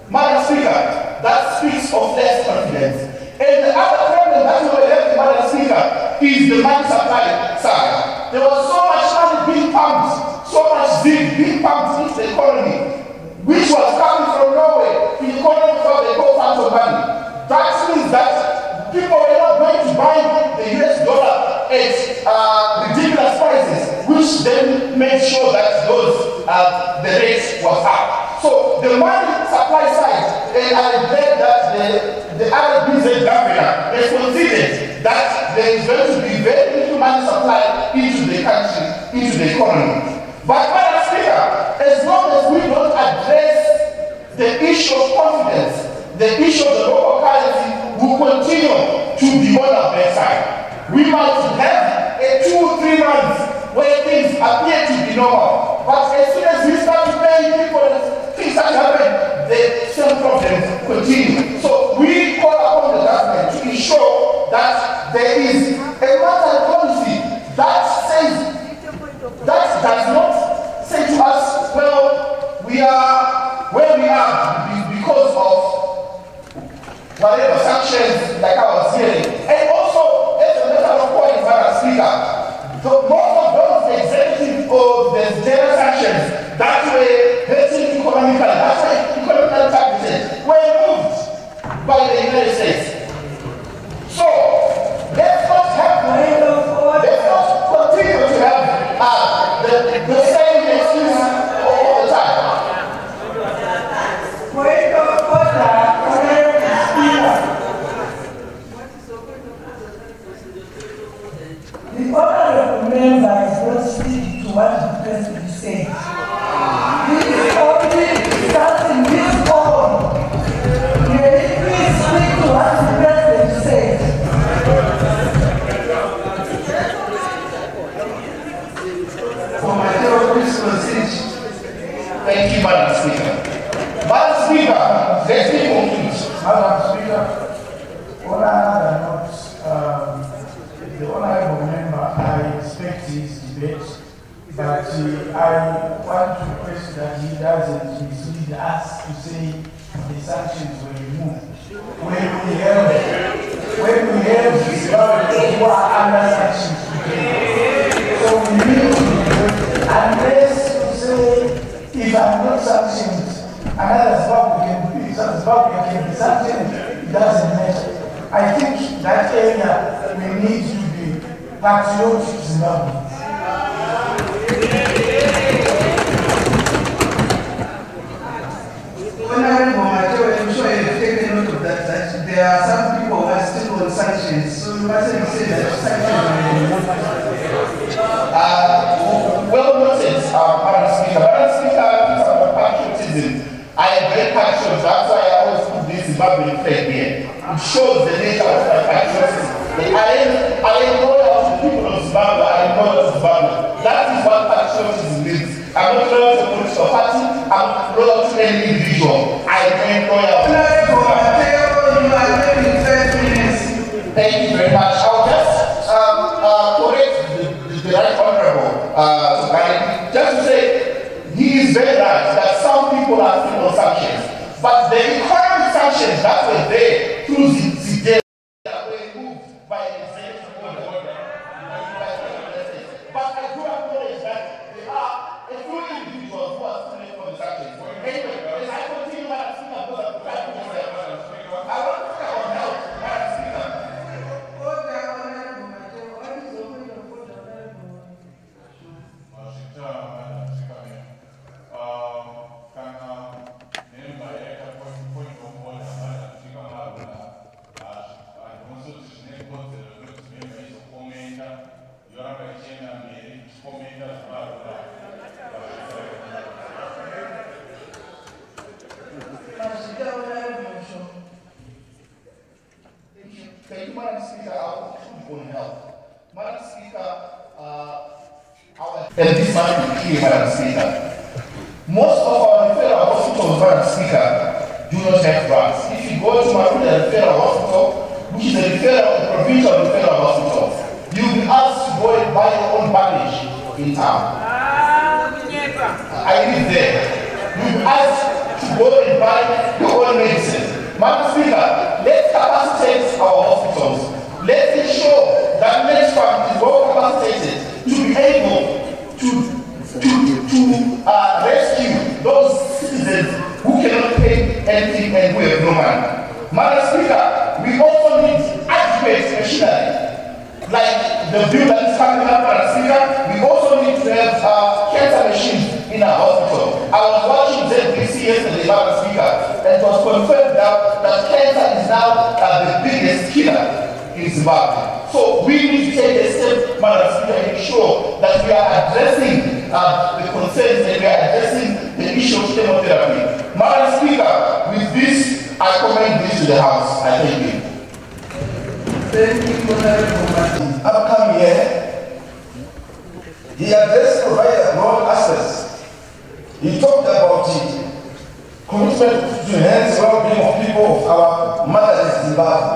Madam Speaker, that speaks of less confidence. And the other problem that we have, Madam Speaker, is the money supply side. There was so much money being pumped, so much zinc being pumped into the economy, which was coming from nowhere. The economy thought they go funds of money. That means that people were not going to buy the US dollar at ridiculous prices, which then made sure that the rates was up. So the money supply side, and I'm glad that the RBZ governor has considered that there is going to be very little money supply into the country, into the economy. But Madam Speaker, as long as we don't address the issue of confidence, the issue of the local currency will continue to be on our bedside. We might have a 2 or 3 months where things appear to be normal. But as soon as we start to pay people and things that happen, the same problems continue. So we call upon the government to ensure that there is a monetary policy that does not say to us, well, we are where we are because of whatever sanctions, like I was hearing. And also, as a matter of point, Madam Speaker, most of those executive or the general sanctions that were hurting economically, that's why economical targets were moved by the United States. So, let's not continue to have the same excuse all the time. The honorable member is not speaking to what the president said. He is only discussing his own. May he please speak to what the president said. For my please proceed. Thank you, Madam Speaker. Madam Speaker, let me conclude. Madam Speaker, on another note, the honorable member, I expect his debate, but I want to request that he doesn't mislead us to say the sanctions were removed. When we have Zimbabwe who are under sanctions today, so we need to, unless you say, if I'm not sanctioned, another Zimbabwe can be sanctioned, it doesn't matter. I think that area we need to be patriotic Zimbabwe. Honorable Majo, I'm sure you've taken note of that there are some people who are still on sanctions, so you mustn't say that sanctions well noted, Madam Speaker. Madam Speaker, it's about patriotism. I am very patriotic, that's why I always put this Zimbabwean flag here. It shows the nature of my patriotism. I am loyal to the people of Zimbabwe, I am loyal to Zimbabwe. That is what patriotism means. I'm not loyal to a political party, I'm loyal to any individual. I am loyal to Thank you very much. I'll just correct the Right Honorable just to say he is very right that some people are still on sanctions, but the economic sanctions that were there through the day were removed by an executive order. But I do acknowledge that there are a few individuals who are still for the sanctions. Anyway, as I continue, Madam Speaker, I want to talk about health, Madam Speaker. Thank you, Madam Speaker. I'll conclude on health. Madam Speaker, and this might be clear, Madam Speaker. Most of our referral hospitals, Madam Speaker, do not have drugs. If you go to Maruda Referral Hospital, which is a provincial referral hospital, you'll be asked to go and buy your own bandage in town. I live there. You'll be asked to go and buy your own medicine. Madam Speaker, let's capacitate our hospitals. Let's ensure that next fund is well capacitated to be able to rescue those citizens who cannot pay anything and who have no money. Madam Speaker, we also need adequate machinery. Like the bill that is coming up, Madam Speaker, we also need to have cancer machines in our hospital. I was watching ZBC yesterday, Madam Speaker, and it was confirmed that cancer is now the biggest killer in Zimbabwe. So we need to take a step, Madam Speaker, and ensure that we are addressing the concerns and we are addressing the issue of chemotherapy. Madam Speaker, with this, I commend this to the House. I thank you. Thank you, Honorable Martin. Upcoming year, he addressed provided broad access. He talked about the commitment to enhance the well-being of people of our motherless Zimbabwe.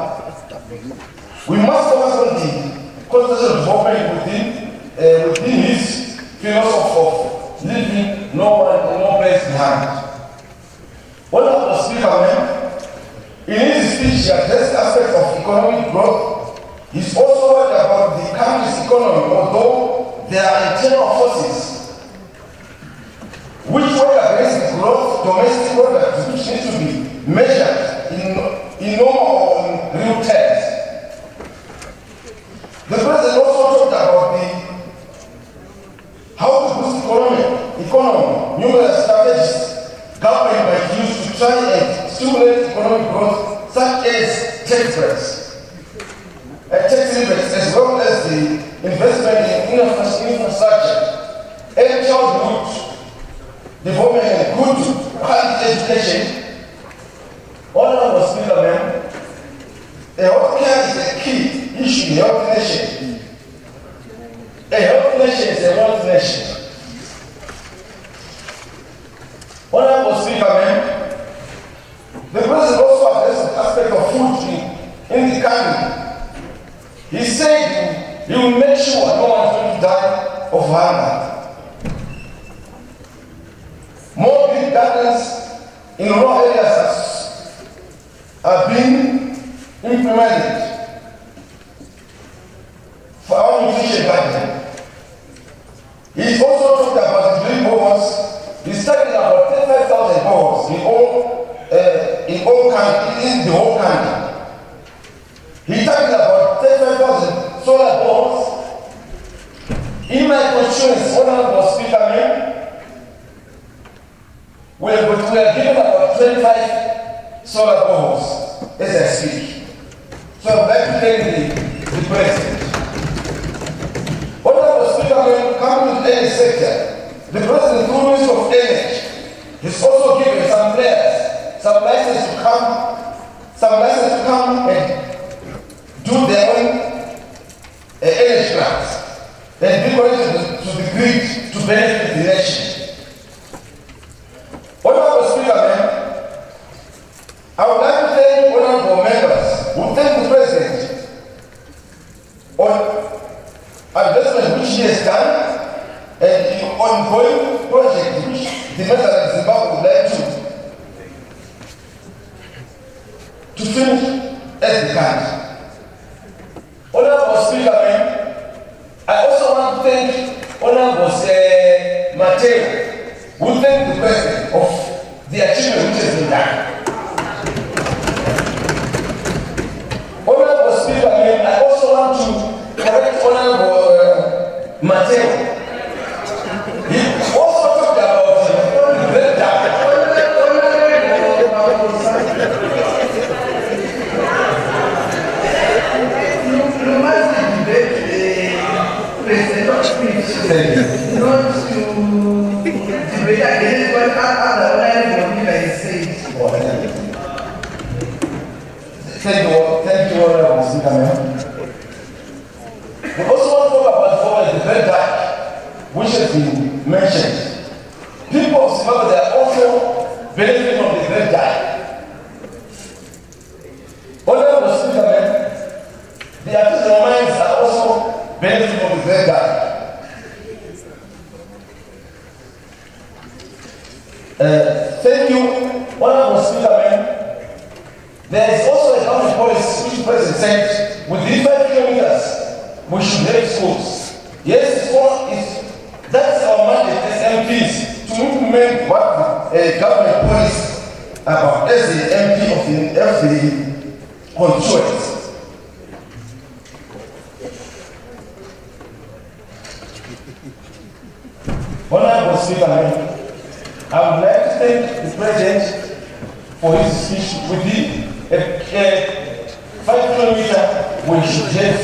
We must focus on the constitutional development within his philosophy of leaving no place behind. Honorable Speaker, in his speech, he addressed aspects of economic growth. He's also worried about the country's economy, although there are internal forces which work against the growth domestic products, which need to be measured in normal or in real terms. The President also talked about how to boost economy, numerous strategies government might use to try and stimulate economic growth, such as tax breaks, tax rebates, as well as the investment in infrastructure, and childhood development and good quality education. Honorable Speaker, healthcare is a key issue in a healthy nation. A healthy nation is a wealthy nation. Honorable Speaker, the President also addressed the aspect of food in the country. He said he will make sure no one is going to die of hunger. More big gardens in rural areas are being implemented for our nutrition garden. He also talked about the green boreholes. He's talking about 35,000 boreholes in the whole country. He's talking about 35,000 solar boreholes. In my constituency, Honorable Speaker, we are given about 25 solar boreholes as I speak. So I would like to thank the President. Honorable Speaker, when it comes to any sector, the President, through Minister of Energy, has also given some players some license to come and do their own energy plants and be connected to the grid to benefit the nation. Honorable Speaker, I would like to thank honorable members who thank the President the country. Honorable Speaker, I also want to thank Honorable Mateo, who thank the President of the achievement which has been done. Honorable Speaker, I also want to correct Honorable Mateo. He also talked about the red dye. You must debate the president of speech, not to debate against what other honorable leader is saying. Thank you, Honorable Speaker. We also want to talk about the red dye, which has been mentioned. People of Zimbabwe, they are also benefiting from the red dye. Honorable Speaker, the artisanal mines are also benefiting from the red dye. Thank you, Honorable Speaker. There is also a government policy which the President said within 5 kilometers we should have schools. Yes, that's our mandate as MPs to implement what the government policy about as the MP of the constituents. Honorable Speaker, I would like to thank the President for his speech within 5 kilometers we should have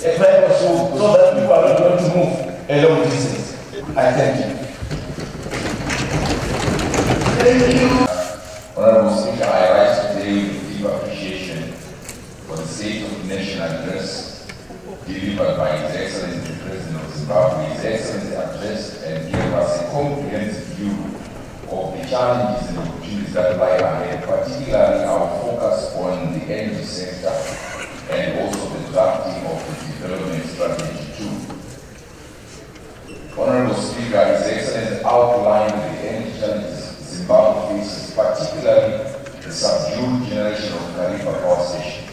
a private school so that people are not going to move a long distance. I thank you. Thank you. Honorable Speaker, I rise today with deep appreciation for the State of the Nation address delivered by His Excellency the President of Zimbabwe. His Excellency addressed and gave us a comprehensive view of the challenges and opportunities that lie ahead, particularly our focus on the energy sector and also the drafting of the development strategy too. Honorable Speaker, His Excellency outlined the energy challenges Zimbabwe faces, particularly the subdued generation of Kariba power station.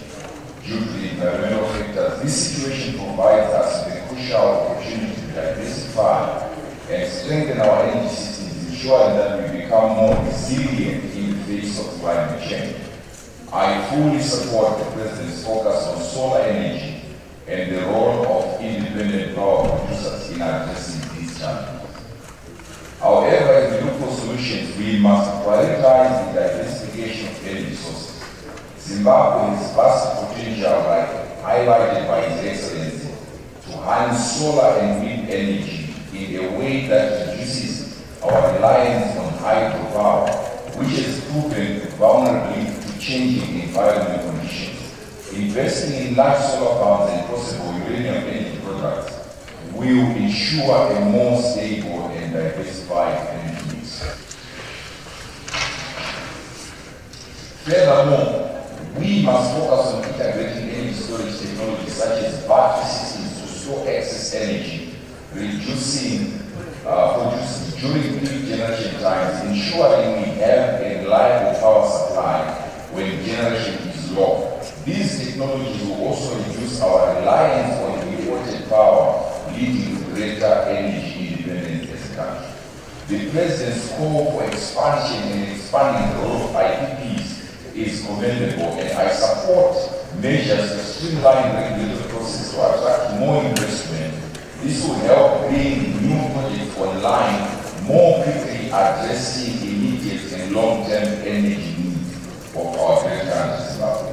Due to the environmental factors, this situation provides us with a crucial opportunity to diversify and strengthen our energy systems, ensuring that we become more resilient in the face of climate change. I fully support the President's focus on solar energy and the role of independent power producers in addressing these challenges. However, as we look for solutions, we must prioritize the diversification of energy sources. Zimbabwe has vast potential, like highlighted by His Excellency, to harness solar and wind energy in a way that reduces our reliance on hydropower, which has proven vulnerable to changing environmental conditions. Investing in large solar farms and possible uranium energy products will ensure a more stable and diversified energy mix. Furthermore, we must focus on integrating energy storage technologies such as battery systems to store excess energy, reducing produced during peak generation times, ensuring we have a reliable power supply when generation is low. These technologies will also reduce our reliance on imported power, leading to greater energy independence as a country. The President's call for expansion and expanding the role of IPPs is commendable, and I support measures to streamline the regulatory process to attract more investment. This will help bring new projects online more quickly, addressing immediate and long-term energy needs of our great country, Zimbabwe.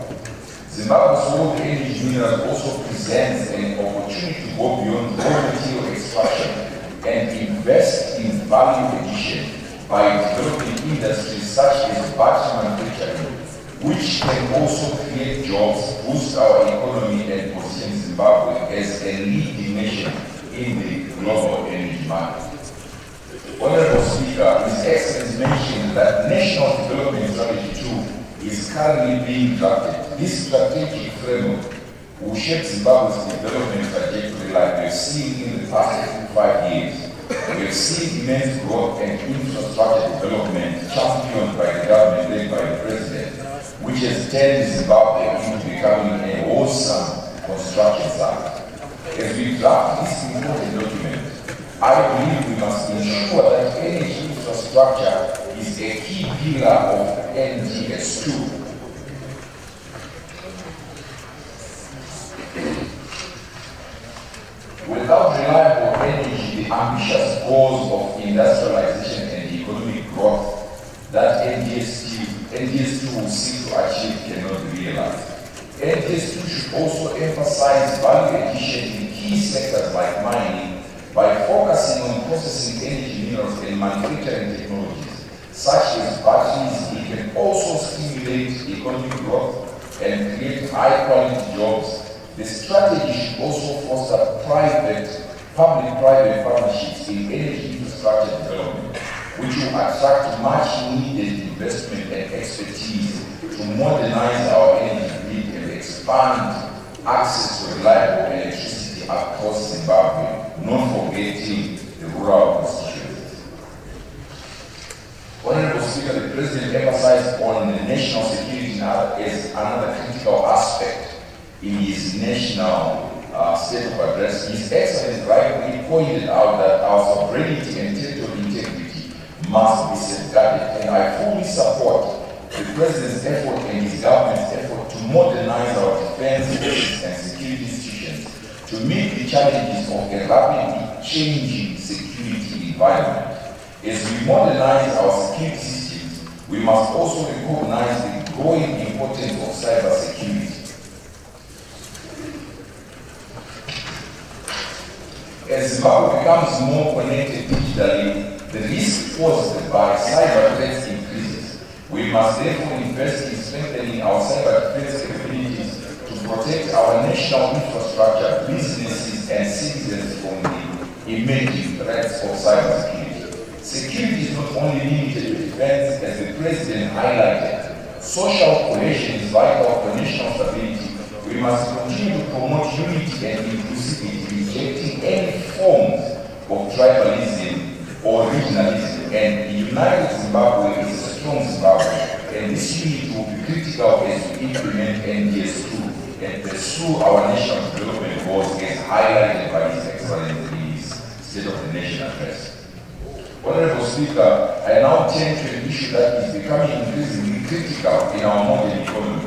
Zimbabwe's world energy minerals also presents an opportunity to go beyond raw material extraction and invest in value addition by developing industries such as battery manufacturing, which can also create jobs, boost our economy, and position Zimbabwe as a leading nation in the global energy market. Honorable Speaker, His Excellency mentioned that National Development Strategy 2 is currently being drafted. This strategic framework will shape Zimbabwe's development trajectory like we have seen in the past 5 years. We have seen immense growth and infrastructure development championed by the government led by the President. We which has turned Zimbabwe into becoming a wholesome construction site. As we draft this important document, I believe we must ensure that energy infrastructure is a key pillar of NDS2. Without reliable energy, the ambitious goals of industrialization and economic growth that NDS2 will seek to achieve cannot be realized. NDS2 should also emphasize value addition in key sectors like mining by focusing on processing energy minerals and manufacturing technologies, such as batteries. It can also stimulate economic growth and create high-quality jobs. The strategy should also foster public-private partnerships in energy infrastructure development, which will attract much-needed investment and expertise to modernize our energy grid and expand access to reliable electricity across Zimbabwe, not forgetting the rural constituencies. Honorable Speaker, the President emphasized on the national security as another critical aspect in his national state of address. His Excellency rightly pointed out that our sovereignty and territorial integrity must be safeguarded, and I fully support the President's effort and his government's effort to modernize our defense forces and security institutions to meet the challenges of a rapidly changing security environment. As we modernize our security systems, we must also recognize the growing importance of cybersecurity. As Zimbabwe becomes more connected digitally, the risk posed by cyber threats increases. We must therefore invest in strengthening our cyber defense capabilities to protect our national infrastructure, businesses, and citizens from the emerging threats of cybersecurity. Security is not only limited to defense, as the President highlighted. Social cohesion is vital for national stability. We must continue to promote unity and inclusivity, rejecting any forms of tribalism or regionalism. And the United Zimbabwe is a strong Zimbabwe, and this unity will be critical as we implement NDS2 and pursue our national development goals as highlighted by His Excellency in his State of the Nation address. Honorable Speaker, I now turn to an issue that is becoming increasingly critical in our modern economy.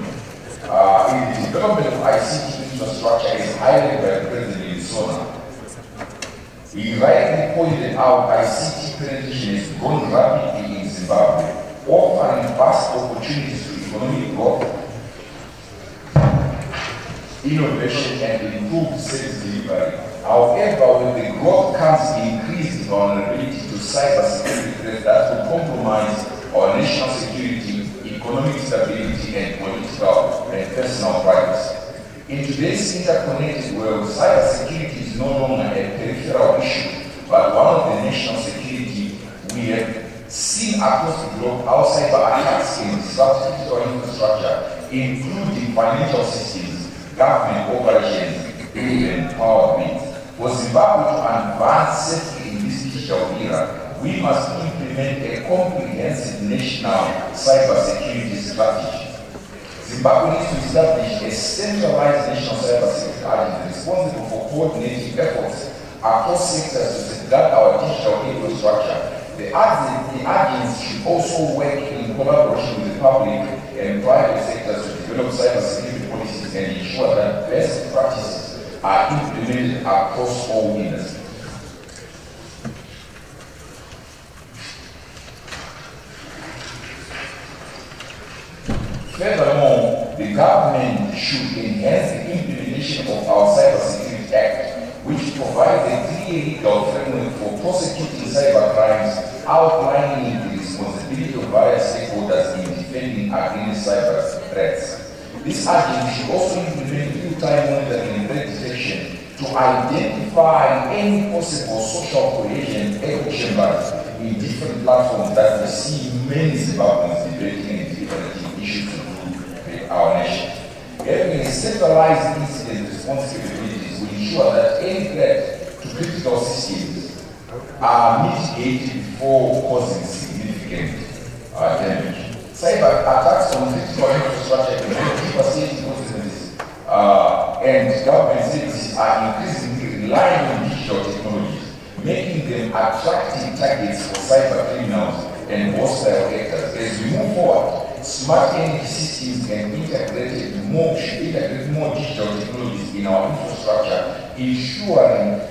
In the development of ICT infrastructure as highlighted by the President in Sona. He rightly pointed out ICT penetration has grown rapidly in Zimbabwe, offering vast opportunities to economic growth, innovation, and improved service delivery. However, with the growth comes increased vulnerability to cybersecurity threats that will compromise our national security, economic stability, and political and personal privacy. In today's interconnected world, cybersecurity is no longer a peripheral issue, but one of the national security. We have seen across the globe how cyber attacks can disrupt critical infrastructure, including financial systems, government operations, and power grids. For Zimbabwe to advance safely in this digital era, we must implement a comprehensive national cybersecurity strategy. Zimbabwe needs to establish a centralized national cybersecurity agency responsible for coordinating efforts across sectors to safeguard our digital infrastructure. The agency should also work in collaboration with the public and private sectors to develop cybersecurity policies and ensure that best practices are implemented across all industries. Furthermore, the government should enhance the implementation of our Cybersecurity Act, which provides a clear legal framework for prosecuting cybercrimes, outlining the responsibility of various stakeholders in defending against cyber threats. This agency should also implement real-time monitoring and threat detection to identify any possible social cohesion echo chambers in different platforms that we see many Zimbabweans debating and different issues to do with our nation. Having a centralized incident response capabilities will ensure that any threat to critical systems are mitigated before causing significant damage. cyber attacks on critical infrastructure can make devastating consequences, and government services are increasingly relying on digital technologies, making them attractive targets for cyber criminals and hostile actors. As we move forward, smart energy systems can integrate more digital technologies in our infrastructure, ensuring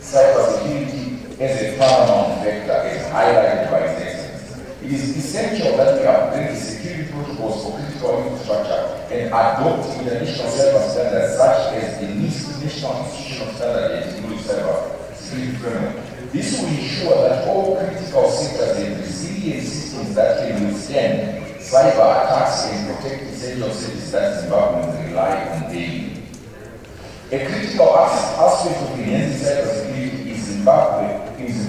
cybersecurity as a paramount factor, as highlighted by His Excellency. It is essential that we upgrade the security protocols for critical infrastructure and adopt international cyber standards such as the National Institutional Standard and Technology Cyber Security Framework. This will ensure that all critical sectors have resilient systems that can withstand cyber attacks and protect essential services that Zimbabweans rely on daily. A critical aspect of enhancing cybersecurity in Zimbabwe is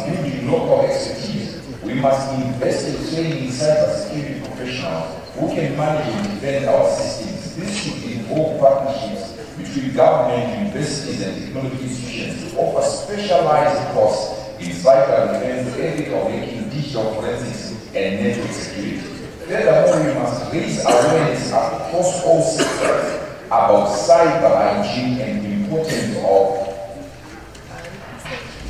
building local expertise. We must invest in training cybersecurity professionals who can manage and defend our systems. This should involve partnerships between government, universities, and technology institutions to offer specialized courses in cyber defense, ethical hacking, digital forensics, and network security. Furthermore, we must raise awareness across all sectors about cyber hygiene and the importance of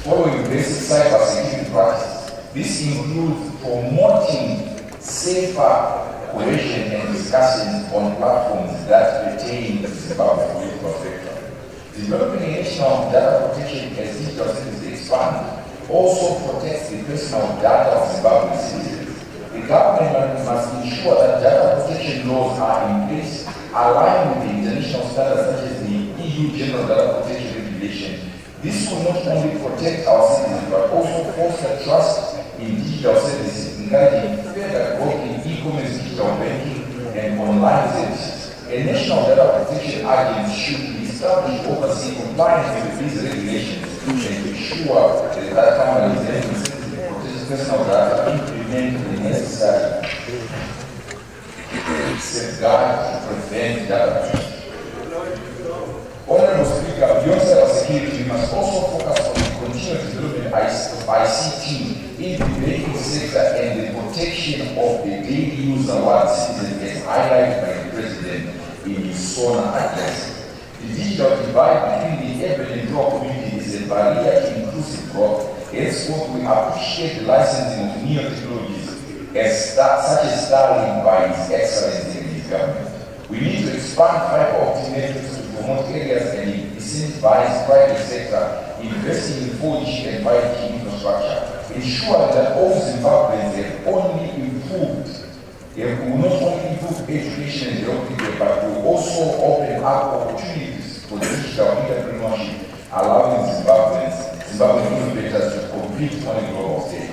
following basic cyber security practices. This includes promoting safer cohesion and discussions on platforms that pertain to Zimbabwe's political sector. Developing a national data protection as digital services expand also protects the personal data of Zimbabwean citizens. The government must ensure that data protection laws are in place, aligned with the international standards such as the EU General Data Protection Regulation. This will not only protect our citizens but also foster trust in digital services, encouraging further growth in e-commerce, digital banking, and online services. A national data protection agency should be established to oversee compliance with these regulations and ensure that companies and citizens protect personal data implement the necessary safeguards to prevent data breach. Honorable Speaker, beyond cybersecurity, we must also focus on the continued development of ICT in the banking sector and the protection of the daily use of our citizens as highlighted by the President in his SONA address. The digital divide between the urban and rural communities is a barrier to inclusive growth. Henceforth, we appreciate the licensing of new technologies such as Starlink by His Excellency and his government. We need to expand fiber optic networks to promote areas and incentivize private sector investing in 4G and 5G infrastructure, ensuring that all Zimbabweans have will not only improve education and health care, but will also open up opportunities for digital entrepreneurship, allowing Zimbabwean innovators to compete on a global stage.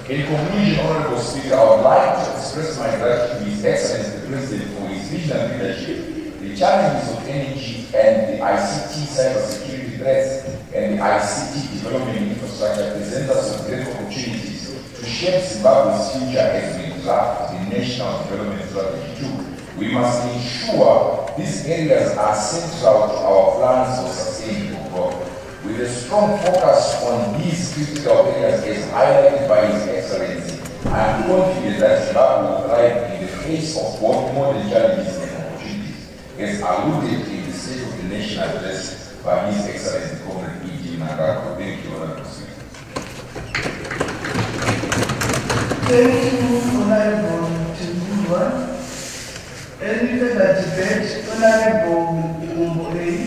In conclusion, Honorable Speaker, I would like to express my gratitude to His Excellency the President for his vision and leadership. The challenges of energy and the ICT cybersecurity threats and the ICT development infrastructure present us with great opportunities to shape Zimbabwe's future as we draft the National Development Strategy 2. We must ensure these areas are central to our plans for sustainable growth. With a strong focus on these critical areas as highlighted by His Excellency, I am confident that Zimbabwe will thrive in the face of both modern challenges and opportunities, as alluded in the State of the Nation address by His Excellency Comrade E.G. Nagako. Thank you, Honorable Speaker. Thank you, Honorable Tindua. Any further debate, Honorable Umborei?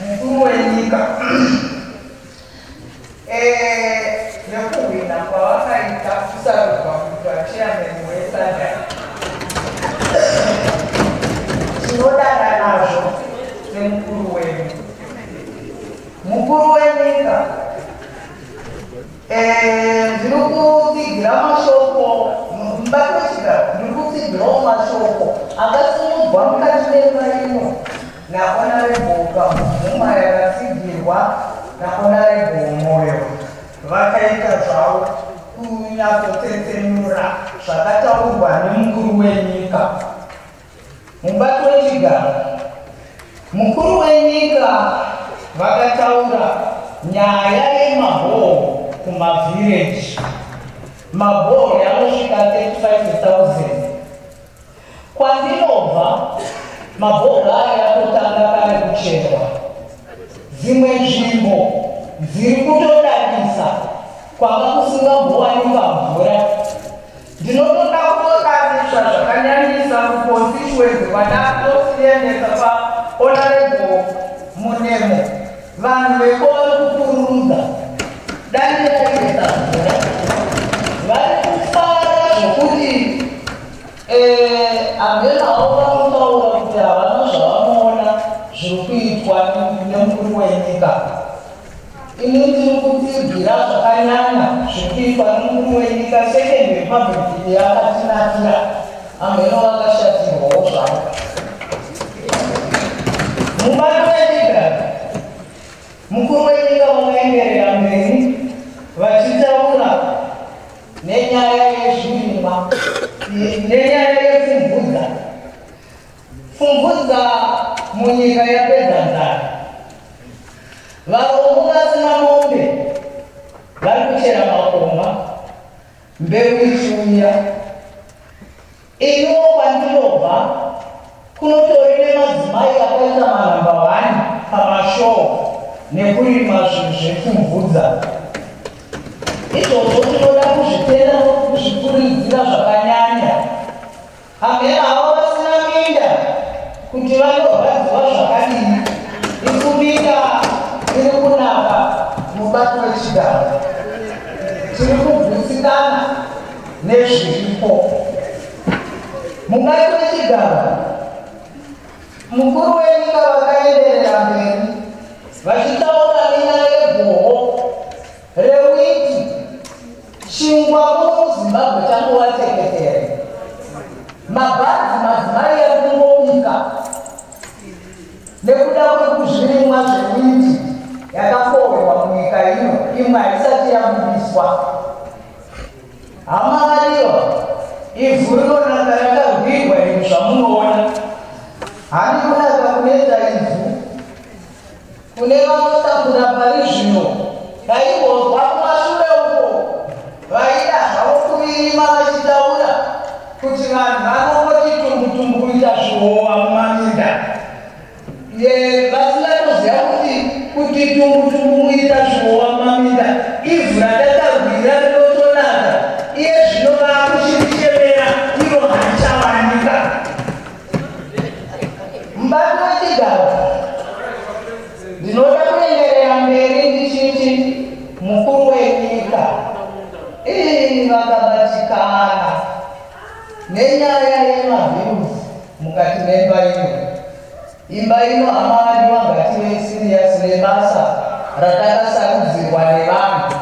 Mkuu wenyika nekuwina kwawakaita kusarurwa kuti chairman wesanda tinodana nazvo nemukuru wenyu. Mukuru wenyika ndiri kutsigira mashoko mbatosvika ndiri kutsigirawo mashoko akasimudzwa mukati memba ino naHonorable Kamuma yakatsigirwa naHonorable Moyo. Vakaita zvavo kunyatsotetsenura zvakataurwa nemukuru wenyika. mubato wechigaro mukuru wenyika vakataura nyaya yemabhoro kumavhireji. Mabhoro yanosvika 35,000. Kwandinobva mabhoro aya yatotanga kare kucherwa. Dzimwe nzvimbo dziri kutodadisa kwanga kusingambowanikwa mvura. Ndinotoda kutodadiswa zvakanyanyisa kuconstituency kwandakutosiendesa pahonorable Munemo. Vanhu vekovari kupururudza dani raigesa mvura vari kufara zvokuti hambenavo vanotaura kuti havana zvavanoona zviri kuitwa nemukuru wenyika. Ini ndiri kutibvira zvakanyanya zviri kuitwa nemukuru wenyika. Second Republic yakatinakira, hambeno vakashatirwawo zvavo. Mubato wechigaro mukuru wenyika vakaenderera mberi vachitaura nenyaya yezvirimwa nenyaya yepfumvudza. Pfumvudza munyika yapedza nzara. Varombo vasina mombe vari kuchera makomba, mbeu ichiuya. Ino kwandinobva kunotori nemadzimai akaita manamba 1 pamashoo nekurima zvinhu zvepfumvudza. Izvozvo tinoda kuzvitenda nokuzvipuridzira zvakanyanya. Hamena havo vasina minda kuti vanorwadziwa zvakadini. Ikuminda iri kunaka mubato wechigaro. Tiri kugutsikana nezviripo mubato wechigaro. Mukuru wenyika vakaenderera mberi vachitaura nenyaya yebhoho rewiti. Chingwa muzimbabwe changovateketere. Mabhazi madzimai ari kungobika nekuda kwekuzvirimwa zvewiti yakakohwewa munyika ino, imwe haisati yabudiswa. Hama variwa ivhu rinonaka rakarwirwa imi zvamunoona. Hani kunaka kunoita ivhu kune vanotambura pari zvino. Ndaingozwa kumashure uko vaida zvavo kuvirima vachitaura kuti vanhu vanongoti tumbutumbu kuita zvihowa mumaminda. Vasingatoziva kuti tumbutumbu muita zvihowa mumaminda ivhu ratakarwira rinotonaka. Iye zvino vaakuchirichemera iro harichawanika. Mubato wechigaro ndinoda kuenderera mberi ndichiti mukuru wenyika vakabatikana nenyaya yemabhiruzi mukati memba ino. Imba ino hamavadiwa ngative sirias nebasa ratakasarudzirwa nevanhu.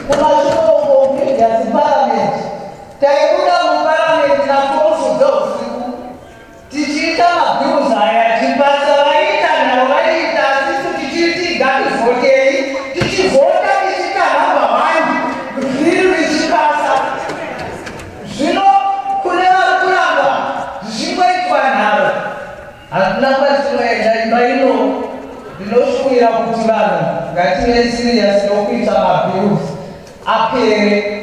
Kumashure uko previous parliament taibuda muparliament na12 dzeusiku tichiita mabhiruzi aya chipasa vaiita navo vaiita asisu tichiti ngativhotei tichivhota tichita namba 1 riri richipasa. Zvino kune vari kuramba zvichingoitwa nharo hatuna kwatinoenda. Imba ino ndinoshuvira kuti vanhu ngative sirias nokuita mabhiruzi apere.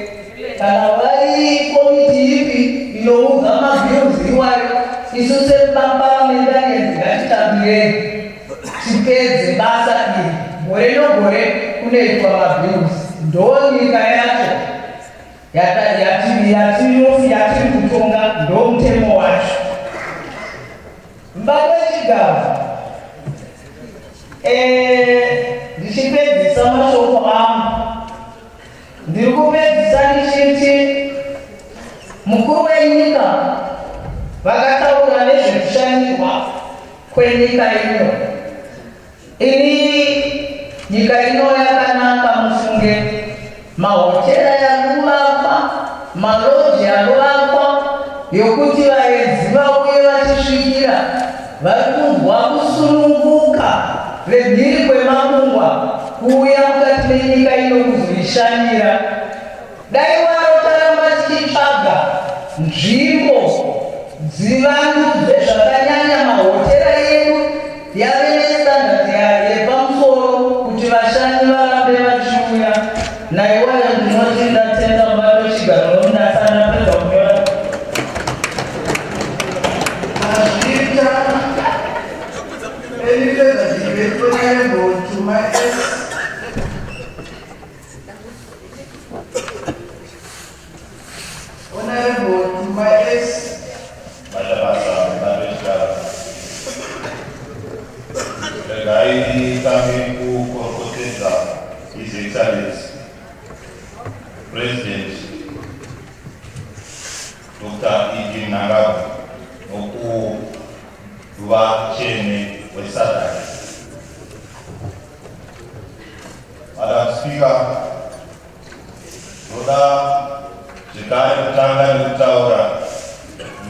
Kana vari komiti ipi inoudza mabhiruzi iwayo, isu sepaparamendanyenzi ngatitambirei tipedze basa iri. Gore nogore kunoitwa mabhiruzi. Ndo nyika yacho yatiri kutonga, ndo mutemo wacho. Mubato wechigaro ndichipedzisa mashoko angu ndiri kupedzisa ndichiti mukuru wenyika vakataura nezvekushandirwa kwenyika ino. Ini nyika ino yakanaka. Mufunge mahotera yakuvakwa, maloji anovakwa yokuti vaedzi vauye vachisvikira vari kunzwa kusununguka vemhiri kwemakungwa kuuya mukati menyika ino kuzoishanira. Dai vanotaramba tichitsvaga nzvimbo dzivandudzwe zvakanyanya mahotera edu yave nestandard yepamusoro kuti vashandi varambe vachiuya. Naiwayo ndinoti ndatenda mubato chigaro nomunasana pedza kunyora. Any further debate, honorable to my honorable to my His Excellency President Dr. Idin Nagabu okuva chene weSADC. Madam Speaker, Roda zvekare kutanga nekutaura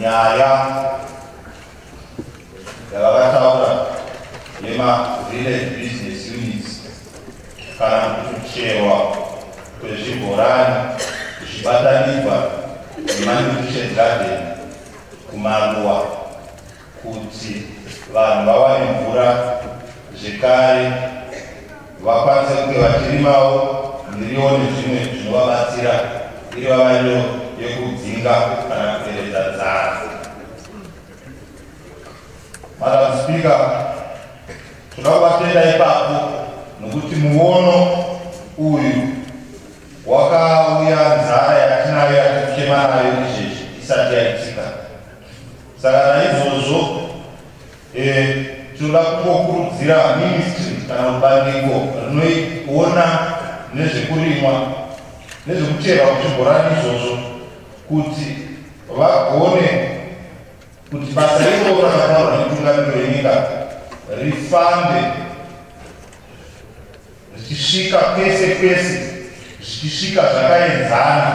nyaya yavakataura yema-village business units kana kucherwa kwezvibhorani zvibatanidzwa nemalnutrition garden kumaruwa kuti vanhu vawane mvura zvekare vakwanise kunge vachirimawo miriwo nezvimwe zvinovabatsira iri vavaniro yekudzinga kana kuderedza nzara. Madam Speaker, tinokuvatenda ipapo nokuti muono uyu wakauya nzara yatinayo yatikuchema nayo izvezvi isati yaitika. Saka naizvozvo tinoda kungokurudzira ministry kana bandiko rinoona nezvekurimwa nezvekucherwa kwezvibhorani izvozvo kuti vagone kuti basa iroro rakataurwa netungamiriro yenyika rifambe zvichisvika pese pese, zvichisvika zvakaenzana,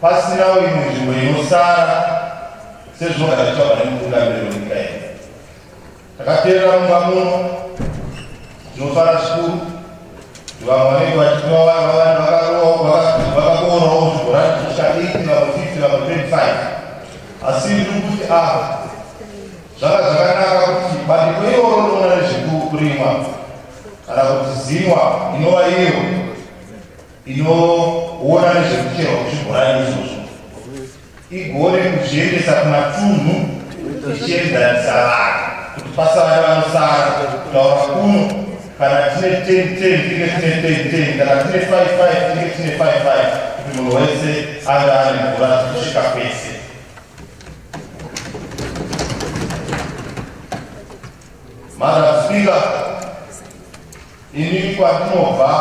pasina imwe nzvimbo inosara sezvinogara zvichibva nemutungamiriro wenyika yedu. Takateerera mumba muno, tinofara zvikuru kuti vamwe vanenge vakakoonawo zvibhorani kusvika 8 vamwe 50 vamwe 25, asi ndiri kuti zvakanaka kuti bandiko iroro rinoona nezvekurimwa kana kuti zimwa inova iyo inoona nezvekucherwa kwezvibhorani izvozvo igone kuzviendesa kumatunhu ichienzanisa vanhu kuti pasava nevanosara kutaura kuno kana tine 10-10 tinge tine 10-10 kana tine 5-5 tinge tine 5-5 kuti munhu wese ave ane mvura kusvika kwese. Madam Speaker, inini kwatinobva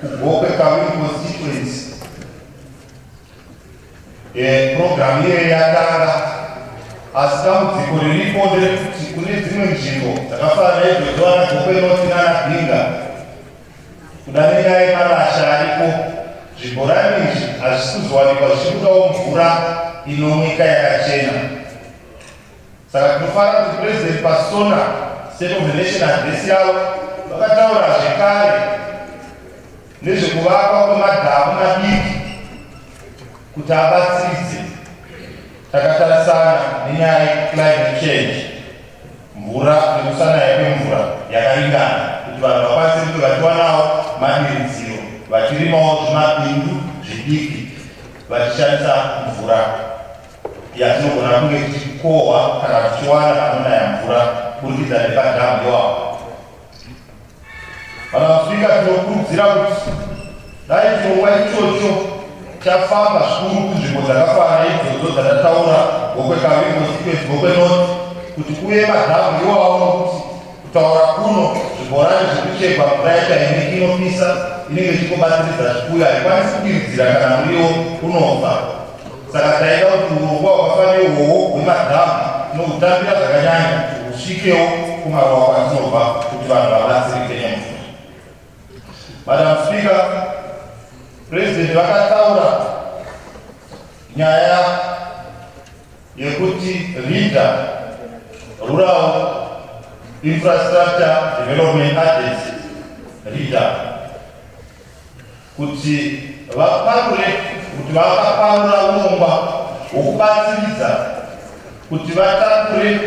kuGokwe Kawiri constituency, program iye yatanga, asi dambudziko riripo nderekuti kune dzimwe nzvimbo dzakafanana naidzodzovana Gokwe North nana Bhinga, kuda nenyaya yemarasha ariko, zvibhorani izvi hazvisi kuzowanikwa zvichikudawo mvura inomwika yakachena. Saka tinofanira kuti President Pasona State of the Nation address yavo vakataura zvekare nezvekuvakwa kwemadhamu madiki kuti abatsiridze. Takatarisana nenyaya yeclimate change, mvura nekusanaya kwemvura yakaringana kuti vanhu vakwanise kuti vachiwanawo madiridziro vachirimawo zvimabindu zvidiki vachishandisa mvura yatinogona kunge tichikohwa kana tichiwana panonaya mvura kubudikidza nepadhamu iwapo. Madam Speaker, tinokurudzira kuti dai chirongwa ichocho chafamba zvikuru kunzvimbo dzakafanana idzodzo dzatataura Gokwe Kawiri constituency, Gokwe North, kuti kuye madhamu iwawo nokuti kutaura kuno zvibhorani zvekuchekwa mvura yacho haineki inopisa inenge ichikobatsiridza zvikuyu haikwanisi kudiridzira kana muriwo unofa. Saka taida kuti urongwa hwakafanira ihwohwo hwemadhamu tinogutambira zvakanyanya kuti husvikewo kumaruwa kwatinobva kuti vanhu vabatsirike nemvura. Madam Speaker, President vakataura nyaya yekuti Rural Infrastructure Development Agency kuti vaparure kuti vakaparura urongwa wokubatsiridza kuti vatakure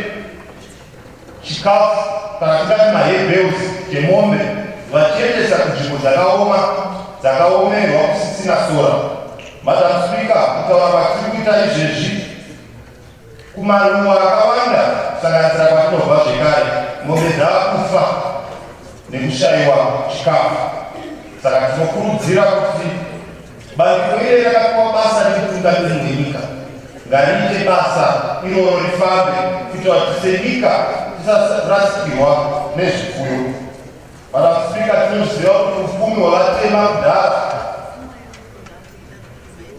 chikafu kana tingati mahebels chemombe vachiendesa kunzvimbo dzakaoma dzakaomerwa kusisina sora. Madam Speaker, kutaura kwatiri kuita izvezvi kumaruwa akawanda kusanganisira kwatinobva zvekare mombe dzavakufa nekushayiwa chikafu. Saka tinokurudzira kuti bandiko iri rakapiwa basa rekutungamiri mwenyika ngariite basa iroro rifambe kuitira kuti senyika tisarasikirwa nezvipfuyo. Madam Speaker, tinoziva kuti upfumi hwavatema kudhara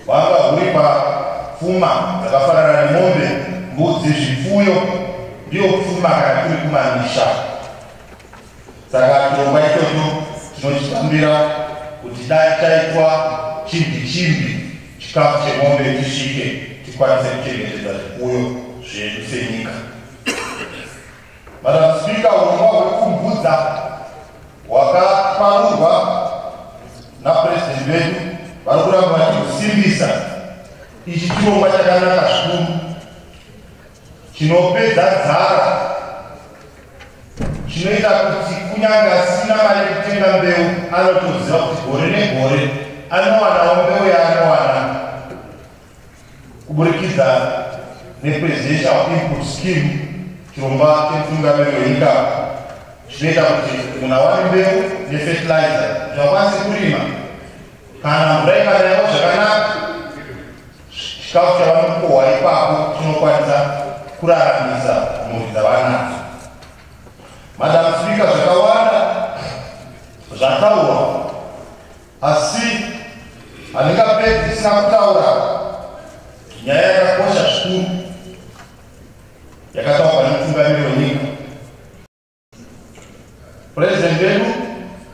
hwanga huri papfuma dzakafanana nemombe, mbudzi, zvipfuyo ndiyo pfuma kana tiri kumamisha. Saka chirongwa ichocho tinochitambira kuti dai taitwa chimbi chikafu chemombe chisvike tikwanise kuchengetedza zvipfuyo zvedu senyika. Madam Speaker, urongwa hwekumbudza hwakaparurwa napurezidendi vedu vari kuramba vachihusimbisa. Ichi chirongwa chakanaka zvikuru chinopedza dzara, chinoita kuti kunyange asina mari yekutenga mbeu anotoziva kuti gore negore anowanawo mbeu yaanowana kuburikidza nepresidential input scheme, chirongwa chemutungamiri wenyika chinoita kuti munhu awane mbeu nefertilizer zvakwanise kurima. Kana mvura ikanayawo zvakanaka, chikafu chavanokohwa ipapo chinokwanisa kuraramisa mhuri dzavanadzo. Madam Speaker, zvakawanda zvataurwa, asi handingapedzi tisina kutaura nyaya yakakosha zvikuru yakataurwa nemutungamiri wenyika. Purezidendi vedu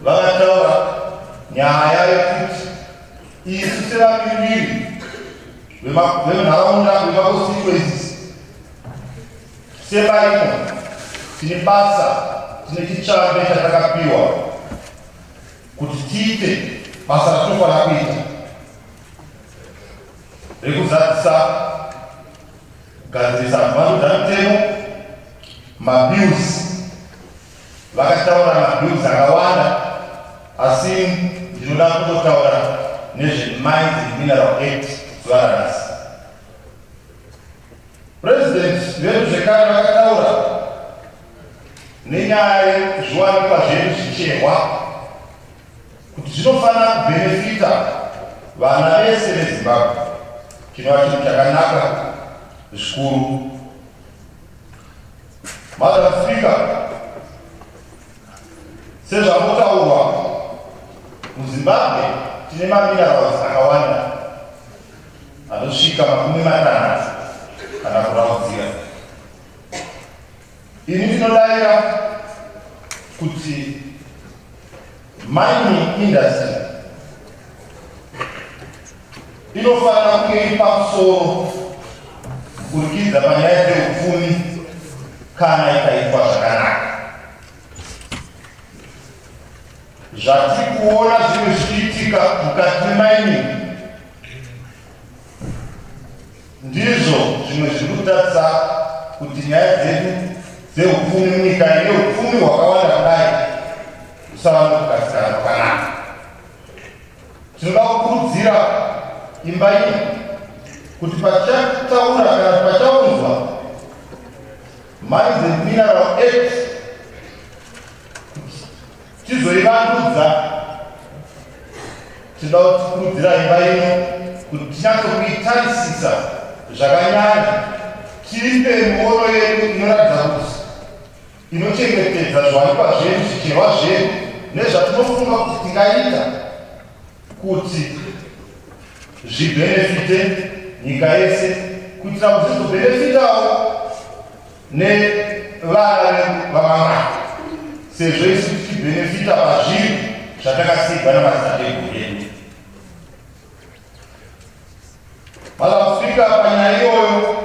vakataura nyaya yekuti isu sevamiriri vemunharaunda vemaconstituencies sevaimo tine basa, tine chichambe chatakapiwa kuti tiite basa ratinofanira kuita rekuzadzisa kugadzirisa mhando dzamutemo, mabills. Vakataura mabills akawanda, asi ndinoda kutotaura nezvemines and mineral act zuva ranhasi. President vedu zvekare vakataura nenyaya yezviwanikwa zvedu zvicherwa kuti zvinofanira kubhenefita vana vese veZimbabwe. Chinova chinhu chakanaka zvikuru. Madam Speaker, sezvamotaurwa muZimbabwe tine maminerals akawanda anosvika 60 kana kuraudzira. Ini ndinodavira kuti mining industry inofanira kunge iri pamusoro kuburikidza panyaya dzeupfumi kana ikaitwa zvakanaka. Zvatiri kuona zvimwe zvichiitika mukati memining ndizvo zvimwe zviri kutatidza kuti nyaya dzedu dzeupfumi munyika ine upfumi hwakawanda kudai husava nokugadzikana kwakanaka. Tinoda kukurudzira imba ino kuti pachataura kana pachaunzwa Mines and Mineral Act tizoivandudza. Tinoda kukurudzira imba ino kuti tinyatso kuitarisisa zvakanyanya, tipe miono yedu inoratidza kuti inochengetedza zviwanikwa zvedu, zvicherwa zvedu nezvatinofunga kuti tingaita kuti zvibhenefite nyika yese, kuitira kuti zvizobenefitawo nevana vedu vamamwe, sezvo isu tichibhenefita pazvinhu zvatakasigwa namadzitateguru edu. Madam Speaker, panyaya iyoyo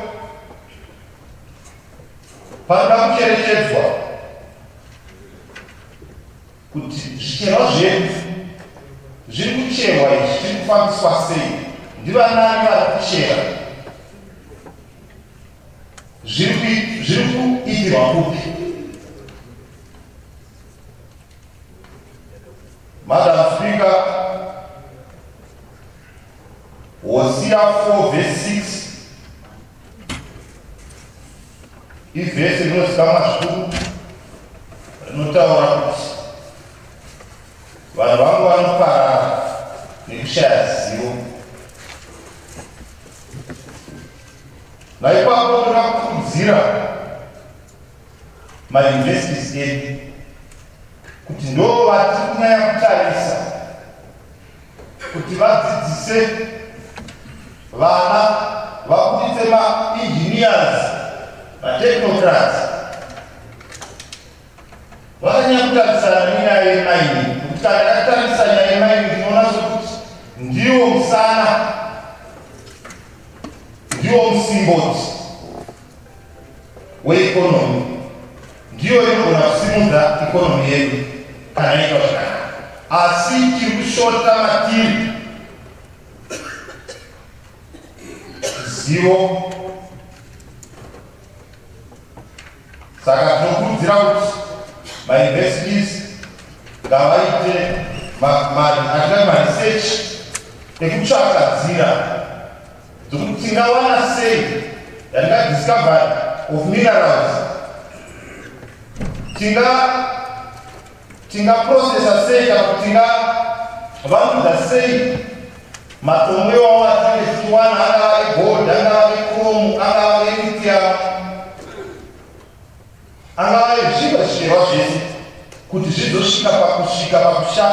panoda kucherechedzwa kuti zvicherwa zvedu zviri kucherwa izvi zviri kufambiswa sei, ndivanani vari kuchera, zviri kuitirwa kupi? Madam Speaker, Hosea 4 verse 6 ivhesi rinozikamwa zvikuru rinotaura kuti vanhu vangu vanoparara nekushaya zivo. Naipapo ndoda kukurudzira mauniversities edu kuti ndo vatiri kunyanya kutarisa kuti vadzidzise vana vabuditse ma-engineers, ma-technocrats. Vakanyanya kutarisana nenyaya yemining, kuti kana takatarisa nyaya yemining tinoona sokuti ndiwo musana, ndiwo musimboti weikonomi, ndiyo inogona kusimudza ikonomi yedu kana yaitwa zvakanaka. Asi tiri kushota matiri zivo. Saka tinokurudzira kuti mauniversities ngavaite maresearch ekutsvaka nzira dzokuti tingawana sei discovery of minerals, tingaprocessa sei kana kuti tingavandudza sei matombo iwawo atinenge tichiwana, angava egold, angava echrome, angava elithium, angava ezvimwe zvese, kuti zvizosvika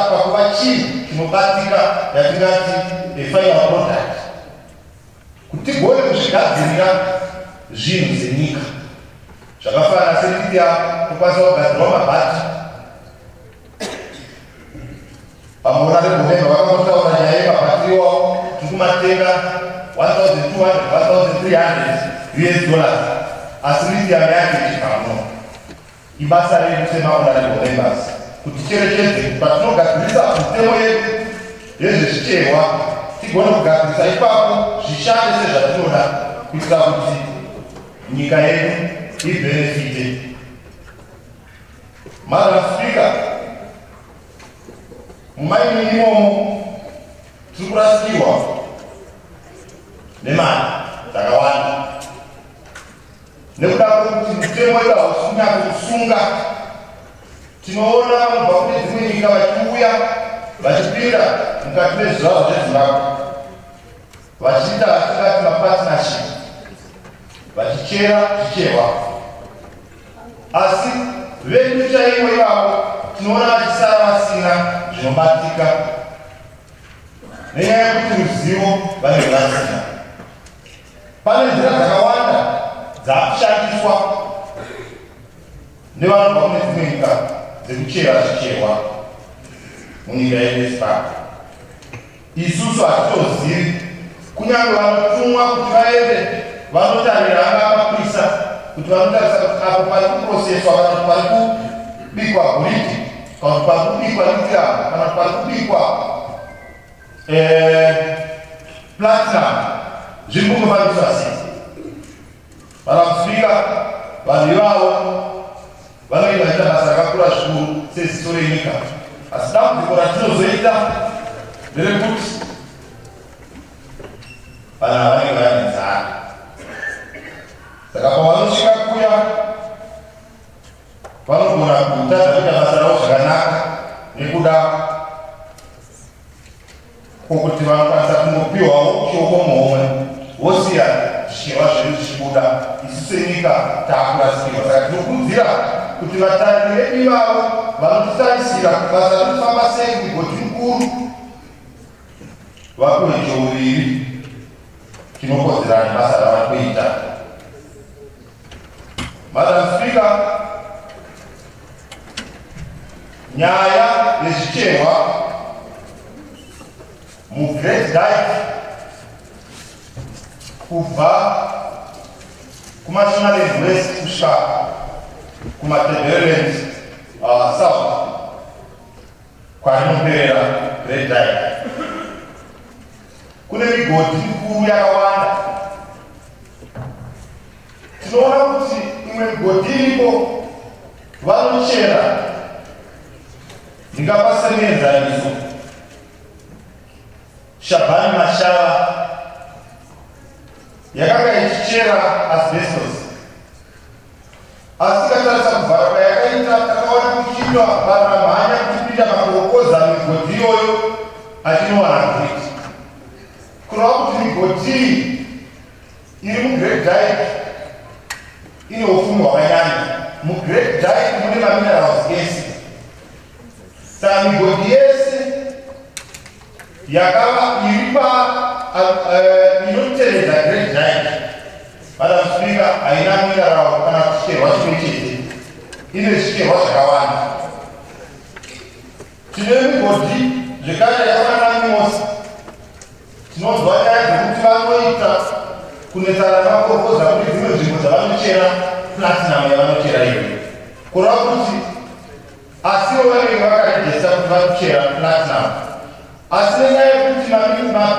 pakuva chinhu chinobatika yatingati final product, kuti tigone kuzvigadzirira zvinhu zvenyika zvakafanana selithium. Tokwanisa kugadzirwa mabhati. Pamona regovernment vakambotaura nyaya yemabhati iwawo tikumatenga 1,200 1,300 US dollars, asi lithium yake ichipano. Ibasa redu semahonorable members kuti ticherechedze patinogadzirisa mitemo yedu yezvezvicherwa tigone kugadzirisa ipapo zvishande sezvatinoda kuitira kuti nyika yedu ibenefite. Madam Speaker, mumaini imomo tiri kurasikirwa nemari dzakawanda nekuda kwekuti mitemo yedu hausikunyatswa kusunga. Tinoona vanobva kune dzimwe nyika vachiuya vachipinda mukati mezvivavo zveZimbabwe vachiita vatingati mapartnership, vachichera zvicherwa, asi vedu chaimo ivavo tinoona vachisara vasina zvinobatika nenyaya yekuti ruzivo vanenge vasina. Pane nzira dzakawanda dzakushandiswa nevanobva kune dzimwe nyika dzekuchera zvicherwa munyika yedu yeZimbabwe. Isusu hatitozivi, kunyange vanotumwa kuti vaende vanotarira angava mapurisa kuti vanotarisa kuti apo pari kuproceswa kana kuti pari kubikwa goridhe kana kuti pari kubikwa lithium kana kuti pari kubikwa platinum, zviri kungofaniswa sei. Madam Speaker, vanhu ivavo vanoita vachiita basa rakakura zvikuru seziso renyika, asi dambudziko ratinozoita nderekuti vanhu ava vanenge vane nzara. Saka pavanosvika kuya vanogona kutadza kuita basa ravo zvakanaka nekuda kwokuti vanokwanisa kungopiwawo shoko muhomwe vosiya zvicherwa zvedu zvichibuda. Isu senyika taakurasikirwa. Saka tinokurudzira kuti vatariri vedu ivavo vanotisarisira basa rinofamba sei kumigodhi mukuru vapiwe chouviri chinokodzerana nebasa ravari kuita. Madam Speaker, nyaya yezvicherwa muGreat Dyke kubva kuMashonaland West kusvika kumaTebeleland South kwarinoperera Great Dyke kune migodhi mikuru yakawanda. tinoona kuti imwe migodhi iripo vanochera ndingapasemenzaniso Shabani Mashava yakanga ichichera asbestos asi tikatarisa kuvhara kwayakaita takaona kuchiitwa baramhanya kuchipinda makurokoza migodhi iyoyo achinowana kuti kureva kuti migodhi iri mugreat dyke ine upfumi hwakanyanya. Mugreat dyke mune maminerals ese, saka migodhi yese yakava iripa inoteredza great dyke madam speaker haina mineral kana kucherwa chimwe chete, ine zvicherwa zvakawanda. Tine migodhi zvekare yakafanana mimosi, tinonzwa nyaya dzekuti vanoita kunetsana nemakorokota kune dzimwe nzvimbo dzavanochera platinum yavanochera iyo, kureva kuti asiwo vanenge vakarejesta kuti vanochera platinum, asi nenyaya yekuti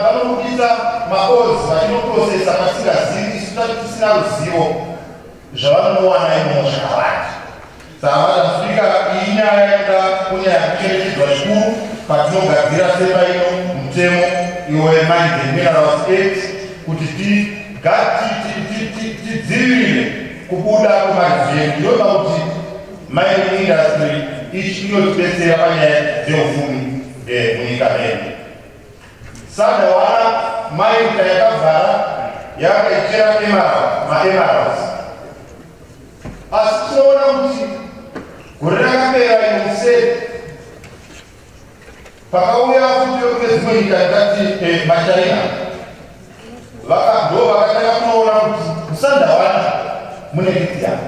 vanobudisa maoils vachinoprocesa pasingazivi, isu tati tisina ruzivo zvavanowana imomo zvakawanda. Saka madam speaker, iyi nyaya yaida kunyanya kucherechedzwa zvikuru patinogadzira sepa ino mutemo iwo Mines and Minerals Act kuti tidzivirire kubuda kwemarizeni. Ndinoda kuti mining industry inotidetsera panyaya dzeupfumi munyika medu. Sandawana Mine yakavhara yakaichera ma-emeralds, asi tinoona kuti gore rakapera inosei pakauya futi kune dzimwe nyika dzakati maChina ndo vakatanga kunoona kuti muSandawana mune lithium,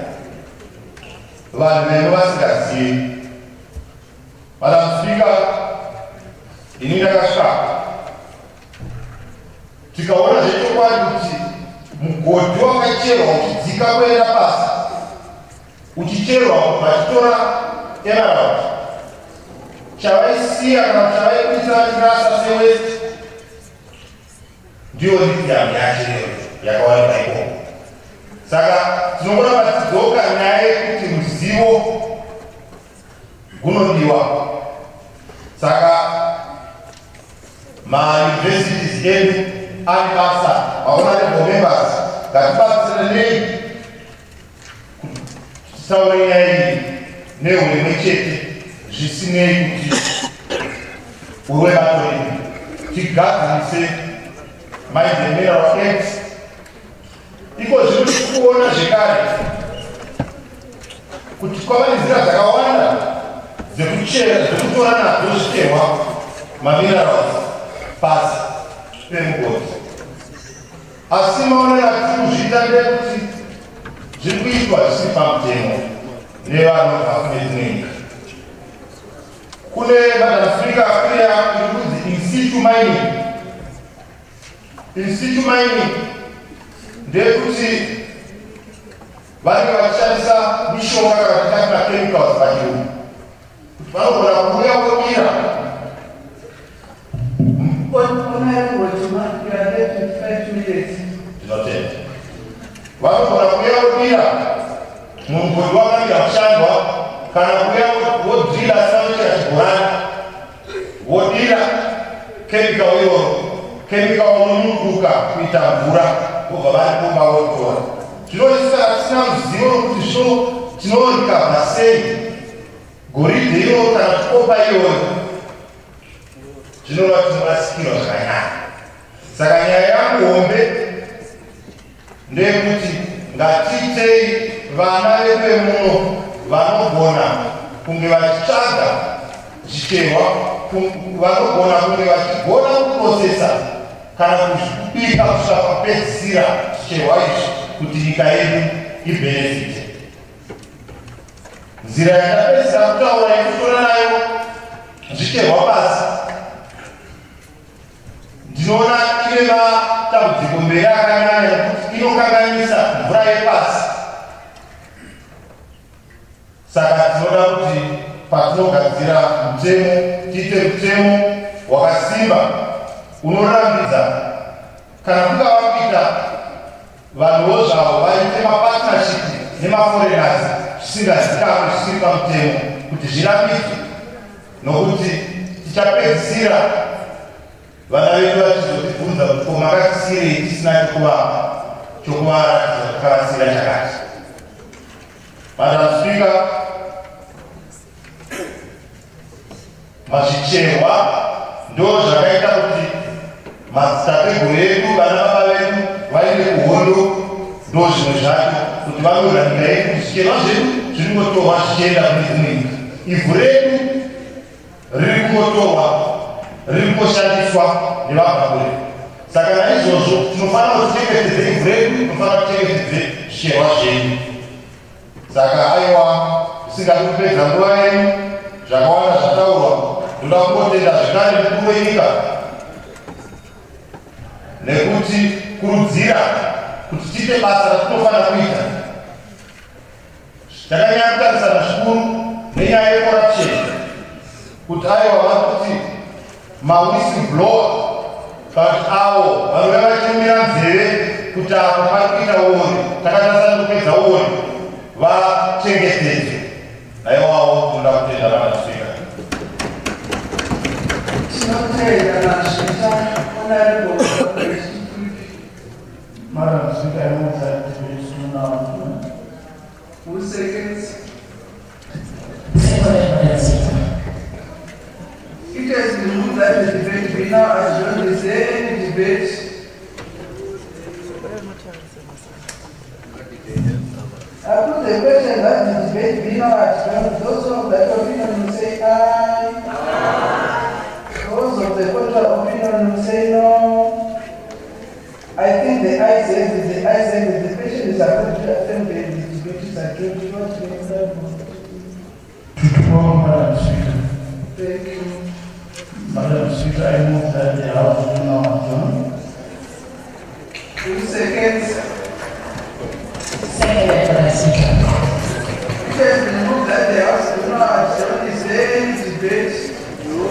vanhu veno vasingazivi. Madam Speaker, ini ndakasvaka tikaona zvechokwadi kuti mugodhi wakacherwa uchidzika kuenda pasi, uchicherwa vachitora emerald, chavaisiya kana chavaikuisa vachirasa sewest ndiyo lithium yacho yakawanikwa ikoko. Saka tinogona patidzoka nyaya yekuti ruzivo gunodiwa. Saka mauniversities edu ari basa, honorable members, ngatibatsiranei kutaura nyaya iyi neuremu chete, zvisinei kuti urwe batorimi, tigadzirise Mines and Minerals Act. Iko zviri kuona zvekare kuti kwava nenzira dzakawanda dzekuchera, dzekutora nadzo zvicherwa maminerals pasi pemugodhi, asi maonero atiri kuzviita ndekuti zviri kuitwa zvisiri pamutemo nevanobva kune dzimwe nyika. Kune madam speaker kune iri kunzi in situ mining. In situ mining ndekuti vanenge vachishandisa mishonga kana kuti machemicals pachirungu, kuti vanogona kuuya vobira. Ndinotenda vanogona kuuya vobira mumugodhi wakange kushandwa, kana kuuya vodhira savanochera chibhorani vodira chemical iyoyo, chemical unonuduka kuita mvura vobva varipomba votora. Zvinoisika tisina ruzivo rokuti zvino tinorikavha sei goridhe iyoyo kana kukopa iyoyo, zvinova tinorasikirwa zvakanyanya. Saka nyaya yangu hombe ndeyekuti ngatiitei vana vedu vemuno vanogona kunge vachitsvaga zvicherwa, vanogona kunge vachigona kuprocesa kana kuzvibika kusvika papedzisira zvicherwa izvi kuti nyika yedu ibhenefite. Nzira yakapedzisira kutaura yekutora nayo zvicherwa pasi, ndinoona ine matambudziko mberi akanyanya nekuti inokanganisa mvura yepasi. Saka tinoda kuti patinogadzira mutemo tiite mutemo wakasimba unorambidza kana kungava kuita vanhuwo zvavo vaite mapartnership nemaforeigners zvisingazikamwe zvisiri pamutemo kuti zvirambidzwe, nokuti tichapedzisira vana vedu vachizotibvunza kuti ko makatisirei tisina chokuvaratidza kuti kavasira chakati. Madam Speaker, mazvicherwa ndo zvakaita kuti madzitateguru edu vana baba vedu vaende kuhondo, ndo zvimwe zvacho kuti vanorwa nyika yedu. Zvicherwa zvedu zviri kungotorwa zvichienda kune dzimwe nyika. Ivhu redu riri kungotorwa riri kungoshandiswa nevabhabhuri. Saka naizvozvo tinofanira kuchengetedza ivhu redu, tinofanira kuchengetedza zvicherwa zvedu. Saka aiwa, usingadi kupedza nguva yenyu, zvakawanda zvataurwa, ndoda kungotenda zvekare mukuru wenyika nekuti kurudzira kuti tiite basa ratinofanira kuita. Takanyanya kutarisana zvikuru nenyaya yecorruption, kuti aiwa vakuti mawhistleblower but avo vanova vachimira nzeve kuti apo pari kuita uori, takatarisa kupedza uori, vachengetedzwe. Naiwawo tinoda kutenda Madam Speaker. Madam Speaker, I move that the bill is now. Who seconds? It has been moved that the debate be now adjourned. Is there any debate? I put the question that the debate be now adjourned. Those of that opinion will say aye. Those of the contrary opinion will say no. I think the ayes have it. The ayes have it. The question is about to attend the debate is adjourned. Madam Speaker. Thank you. Madam Speaker, I move that the House do now adjourn. 2 seconds. Second, Madam Speaker. It has been moved that the House do not adjourn. Is there any debate? No.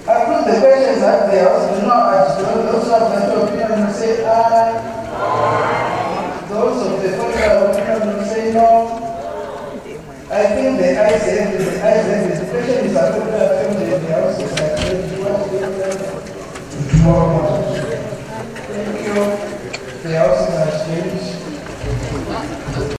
I put the question that the House do not adjourn. Those of that opinion will say aye. Those of the contrary opinion will say no. I think the ayes have it. The ayes have it. The question is about to attend the House is adjourned. Tomorrow morning.